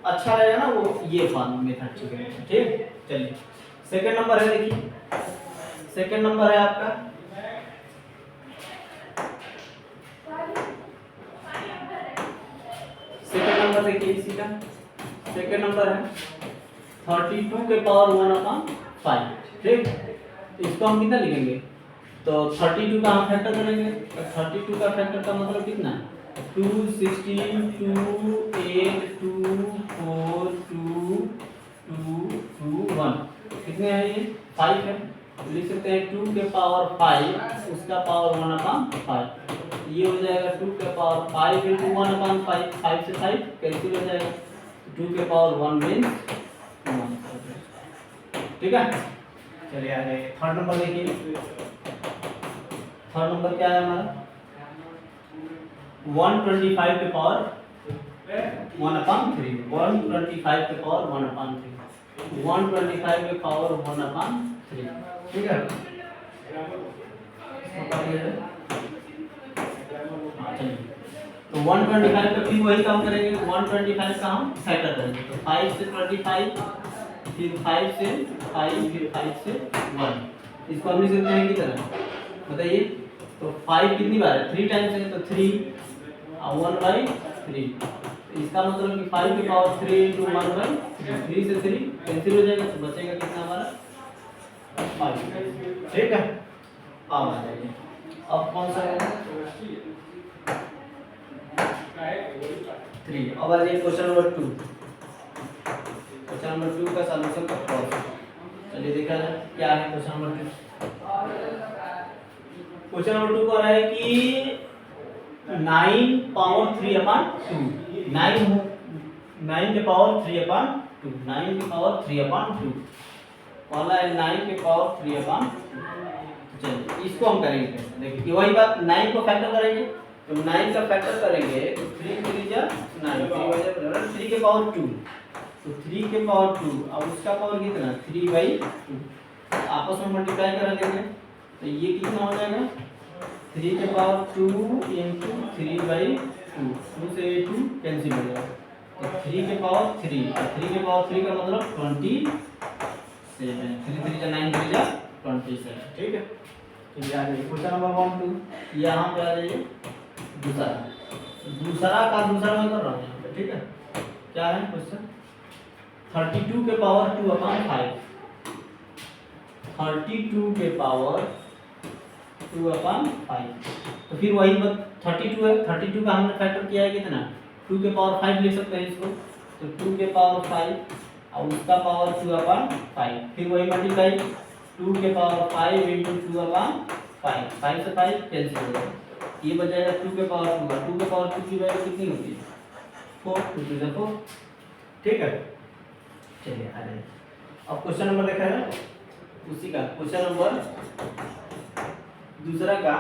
अच्छा रहेगा ना वो ये फॉर्म मेथड ठीक है, ठीक। चलिए सेकंड नंबर है, देखिए सेकंड नंबर है आपका सेकंड नंबर, देखिए इसी का सेकंड नंबर है 32 के पावर 1/5, ठीक। तो इसको हम कितना लिखेंगे, तो 32 का हम फैक्टर करेंगे, तो 32 का फैक्टर का मतलब कितना 2 16 2 8 2 4 2 2 2 1, कितने हैं ये 5 है, तो लिख सकते हैं 2 के पावर 5 उसका पावर 1/5, ये हो जाएगा 2 के पावर 5 इंटू 1/5, 5 से 5 कैंसिल हो जाएगा, 2 के पावर 1 मीन्स 1, ठीक है। चलिए आगे थर्ड नंबर देखिए, थर्ड नंबर क्या है हमारा 125 के पावर 1/3, 125 के पावर 1/3, 125 के पावर 1/3, ठीक है। तो 125 का फिर वही काम करेंगे, 125 का हम फैक्टर करेंगे, तो 5 से 25, फिर 5 से 5, फिर 5 से 1, इसको हम लिख सकते हैं कितना बताइए, तो 5 कितनी बार है 3 टाइम्स है, तो 3 और 1/3, इसका मतलब कि 5 की पावर 3 इंटू 1/3, 3 से 3 कैंसिल हो जाएगा, तो बचेगा कितना हमारा 5, ठीक है। अब आ जाइए, अब कौन सा है 3, अब आ जाइए क्वेश्चन नंबर 2, क्वेश्चन नंबर 2 का सॉल्यूशन का फॉर्मूला। चलिए देखा जाए क्या है क्वेश्चन नंबर 2। क्वेश्चन नंबर 2 कह रहा है कि 9 पावर 3/2, 9 के पावर 3/2, 9 के पावर 3/2 वाला है, 9 के पावर 3/2। चलिए इसको हम करेंगे कैसे, देखिए वही बात 9 को फैक्टर करेंगे, तो 9 का फैक्टर करेंगे तो 3 3 जा 9, 3 के पावर 2, तो 3 के पावर 2 और उसका पावर कितना 3/2, आपस में मल्टीप्लाई करा देंगे, तो ये कितना हो जाएगा 3 के पावर 2 इंटू 3/2, 2 से 2 कैंसिल हो जाएगा, तो 3 के पावर 3, 3 के पावर 3 का मतलब 27, 3 3 जा 9 3 जा 27, ठीक है। चलिए आ जाइए क्वेश्चन नंबर 1 2, यहाँ पे आ जाइए दूसरा का दूसरा मैं कर रहा हूँ, ठीक है। क्या है क्वेश्चन 32 के पावर 2/5, 32 के पावर 2/5, तो फिर वही बात 32 है, 32 का हमने फैक्टर किया है कितना 2 के पावर 5 लिख सकते हैं इसको, तो 2 के पावर 5 और उसका पावर 2/5, फिर वही मल्टीप्लाई 2 के पावर 5 इंटू 2/5, 5 से 5 कैंसिल हो जाएगा, ये बच जाएगा 2 के पावर 2 का, 2 के पावर 2 की वैल्यू कितनी होती है 4, 2 2 4, ठीक है। चलिए आ जाइए, अब क्वेश्चन नंबर देखा है उसी का क्वेश्चन नंबर दूसरा का।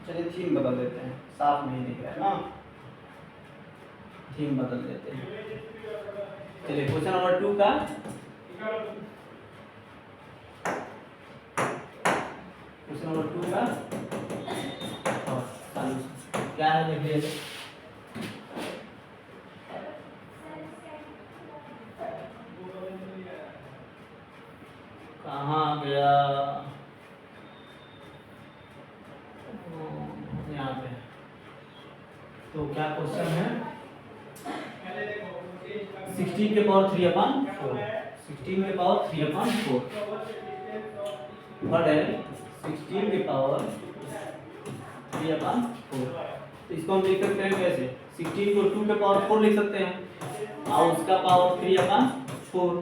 चलिए थीम बदल देते हैं, साफ नहीं दिख रहा है ना, थीम बदल देते हैं। चलिए क्वेश्चन नंबर 2 का क्वेश्चन नंबर 2 का सॉल्यूशन क्या है देखिए। कहाँ गया, यहाँ पे। तो क्या क्वेश्चन है, 16 के पावर 3/4, 16 के पावर 3/4 बट है 16 के पावर 3/4। तो इसको हम लिख सकते हैं कैसे, 16 को 2 के पावर 4 लिख सकते हैं और उसका पावर 3/4,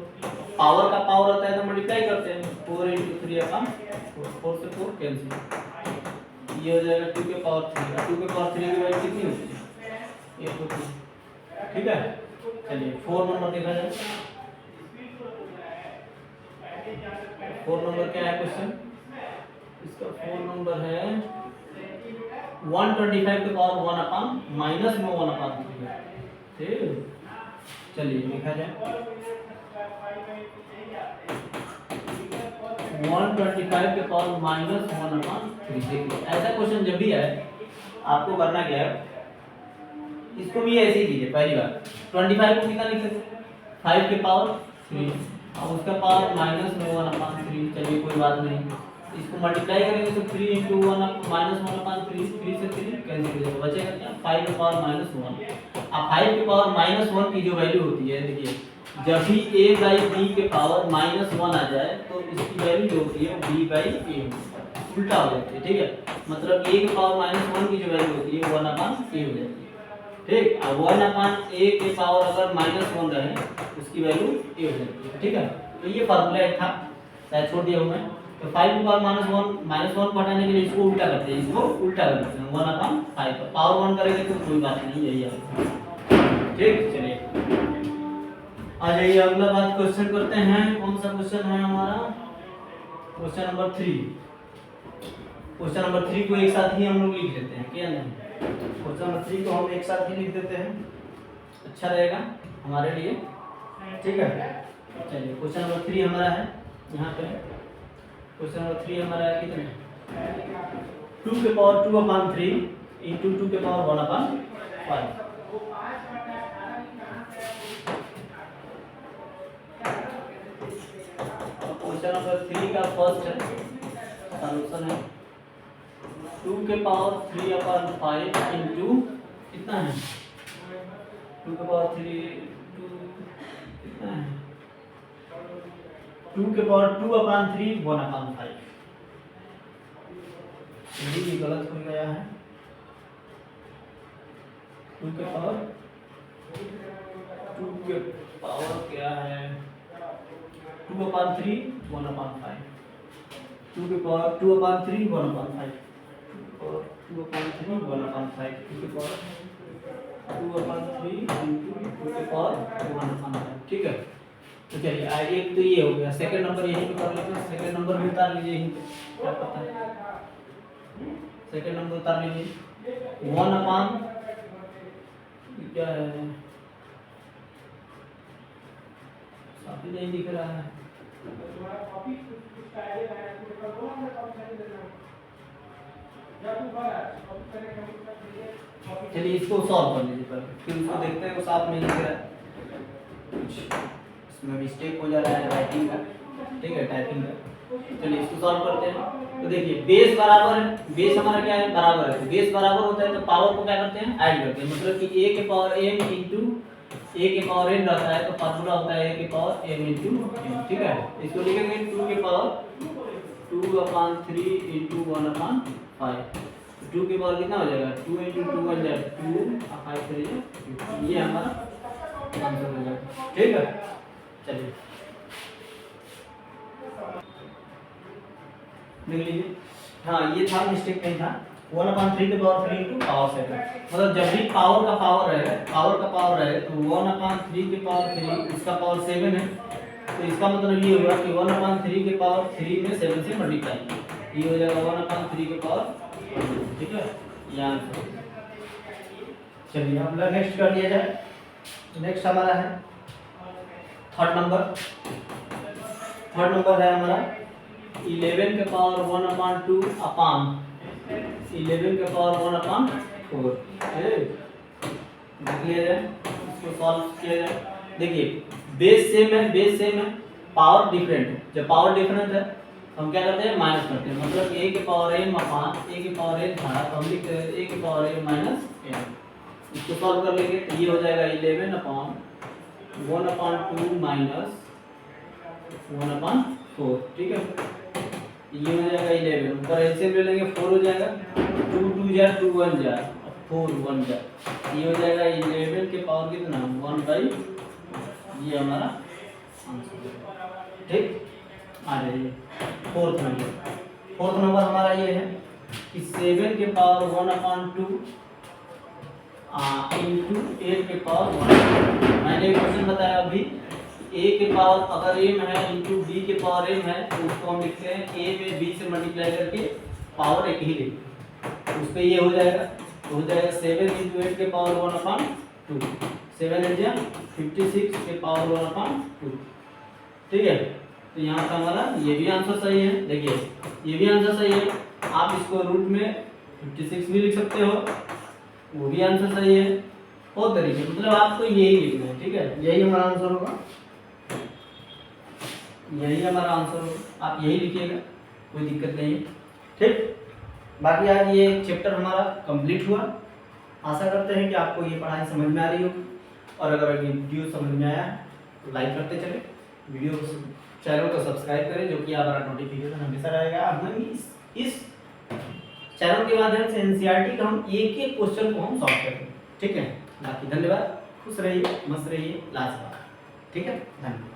पावर का पावर होता है तो मल्टीप्लाई करते हैं, 4 इंटू 3/4, 4 से 4 कैंसिल, ये हो जाएगा 2 के पावर 3, 2 के पावर 3 की वैल्यू कितनी होती है 1 होती है, ठीक है। चलिए 4 नंबर देखा जाए, 4 नंबर क्या है क्वेश्चन, इसका 4 नंबर है 125 के पावर 1/- में 1/3 है, ठीक। चलिए देखा जाए 125 के पावर -1/3। देखिए ऐसा क्वेश्चन जब भी आए आपको करना क्या है, इसको भी ऐसे ही कीजिए। पहली बात 25 को कितना लिख सकते हैं 5 के पावर 3 और उसका पावर -1/3। चलिए कोई बात नहीं, इसको मल्टीप्लाई करेंगे तो 3 इंटू 1/-1/3, 3 से 3 कैंसिल हो जाएगा, बचेगा क्या 5 के पावर -1। अब 5 के पावर -1 की जो वैल्यू होती है, देखिए जब भी a/b के पावर -1 आ जाए तो इसकी वैल्यू जो होती है वो b/a उल्टा हो जाती है, ठीक है। मतलब a के पावर -1 की जो वैल्यू होती है 1/a हो जाती है, ठीक। अब 1/a के पावर अगर -1 रहे उसकी वैल्यू a हो जाती है, ठीक है। तो ये फार्मूला एक था, शायद छोड़ दिया हूं मैं। तो 5 के पावर -1 को हटाने के लिए इसको उल्टा करते हैं, इसको उल्टा कर देते हैं 1/5 पावर 1 करेंगे तो कोई बात नहीं, यही है, ठीक। चलिए आ जाइए अगला बात क्वेश्चन करते हैं। कौन सा क्वेश्चन है हमारा, क्वेश्चन नंबर 3। क्वेश्चन नंबर 3 को एक साथ ही हम लोग लिख लेते हैं, क्या नहीं, क्वेश्चन नंबर 3 को हम एक साथ ही लिख देते हैं, अच्छा रहेगा हमारे लिए, ठीक है। चलिए क्वेश्चन नंबर 3 हमारा है यहाँ पे, क्वेश्चन नंबर 3 हमारा है कितने 2 के पावर 2/3 इंटू 2 के पावर 1/5। क्वेश्चन नंबर 3 का फर्स्ट है सॉल्यूशन है 2 के पावर 3/5 इंटू कितना है 2 के पावर 3 कितना है 2 के पावर 2/3 1/5। ये गलत हो गया है, 2 के पावर क्या है 2/3 1/5, 2 के पावर 2/3 1/5, 2/3 1/5, 2 के पावर 2/3 इंटू 2 के पावर 1/5, ठीक है। तो चलिए एक तो ये हो गया, सेकंड नंबर यहीं पे कर लेते हैं, सेकंड नंबर भी उतार लीजिए यहीं पे, क्या पता है सेकंड नंबर उतार लीजिए 1/, क्या है काफी नहीं दिख रहा है, चलिए इसको सॉल्व कर लीजिए पहले, फिर उसको देखते हैं वो साफ नहीं दिख रहा है, कुछ इसमें मिस्टेक हो जा रहा है राइटिंग का, ठीक है, टाइपिंग का। चलिए इसको सॉल्व करते हैं। तो देखिए बेस बराबर है, बेस हमारा क्या है बराबर है, तो बेस बराबर होता है तो पावर को क्या करते हैं ऐड करते हैं, मतलब कि a के पावर m इंटू a के पावर n रहता है तो फार्मूला होता है a के पावर m इंटू n, ठीक है। इसको लिखेंगे 2 के पावर 2/3 इंटू 1/5, 2 के पावर कितना हो जाएगा 2 इंटू 2 बन जाएगा 2 5 3, ये हमारा आंसर हो जाएगा, ठीक है। चलिए देख लीजिए। हाँ ये था, मिस्टेक नहीं था। 1/3 के पावर 3 इंटू पावर 7, मतलब जब भी पावर का पावर रहे तो 1/3 के पावर 3 इसका पावर 7 है, तो इसका मतलब ये होगा कि 1/3 के पावर 3 में 7 से मल्टीप्लाई, ये हो जाएगा 1/3 के पावर, ठीक है ये आंसर। चलिए हम लोग नेक्स्ट कर लिया जाए। नेक्स्ट हमारा है थर्ड नंबर है हमारा 11 के पावर 1/2 अपान 11 के पावर 1/4। देख लिया जाए, इसको सॉल्व किया जाए। देखिए बेस सेम है, पावर डिफरेंट है। जब पावर डिफरेंट है हम क्या करते हैं, माइनस करते हैं, मतलब a के पावर m अपान a के पावर n था, तो हम लिखते हैं a के पावर m माइनस n। इसको सॉल्व कर लेंगे तो ये हो जाएगा 11/1/2 माइनस 1/4, ठीक है। ये हो जाएगा 11, ऊपर एलसीएम ले लेंगे 4 हो जाएगा, 2 2 जा 2 1 जा 4 1 जा, ये हो जाएगा 11 के पावर कितना 1/, ये हमारा आंसर, ठीक। आ जाइए फोर्थ नंबर हमारा ये है कि 7 के पावर 1/2 इंटू 8 के पावर 1। मैंने एक क्वेश्चन बताया अभी, a के पावर अगर m है इंटू b के पावर m है, तो उसको हम लिखते हैं a में b से मल्टीप्लाई करके पावर एक ही लिखते हैं, उस पर ये हो जाएगा, तो हो जाएगा 7 इंटू 8 के पावर 1/2, 7 8 जा 56 के पावर 1/2, ठीक है। तो यहाँ का हमारा ये भी आंसर सही है। देखिए ये भी आंसर सही है, आप इसको रूट में 56 भी लिख सकते हो, वो भी आंसर सही है। बहुत तरीके, मतलब आपको यही लिखना है, ठीक है, यही हमारा आंसर होगा, यही हमारा आंसर होगा, आप यही लिखिएगा, कोई दिक्कत नहीं है, ठीक। बाकी आज ये चैप्टर हमारा कंप्लीट हुआ। आशा करते हैं कि आपको ये पढ़ाई समझ में आ रही होगी, और अगर वीडियो समझ में आया तो लाइक करते चले, वीडियो चैनल को सब्सक्राइब करें, जो कि हमारा नोटिफिकेशन हमेशा रहेगा। हम इस चैनल के माध्यम से एनसीईआरटी का हम एक एक क्वेश्चन को हम सॉल्व करेंगे, ठीक है। बाकी धन्यवाद, खुश रहिए, मस्त रहिए, लाजवाब, ठीक है, धन्यवाद।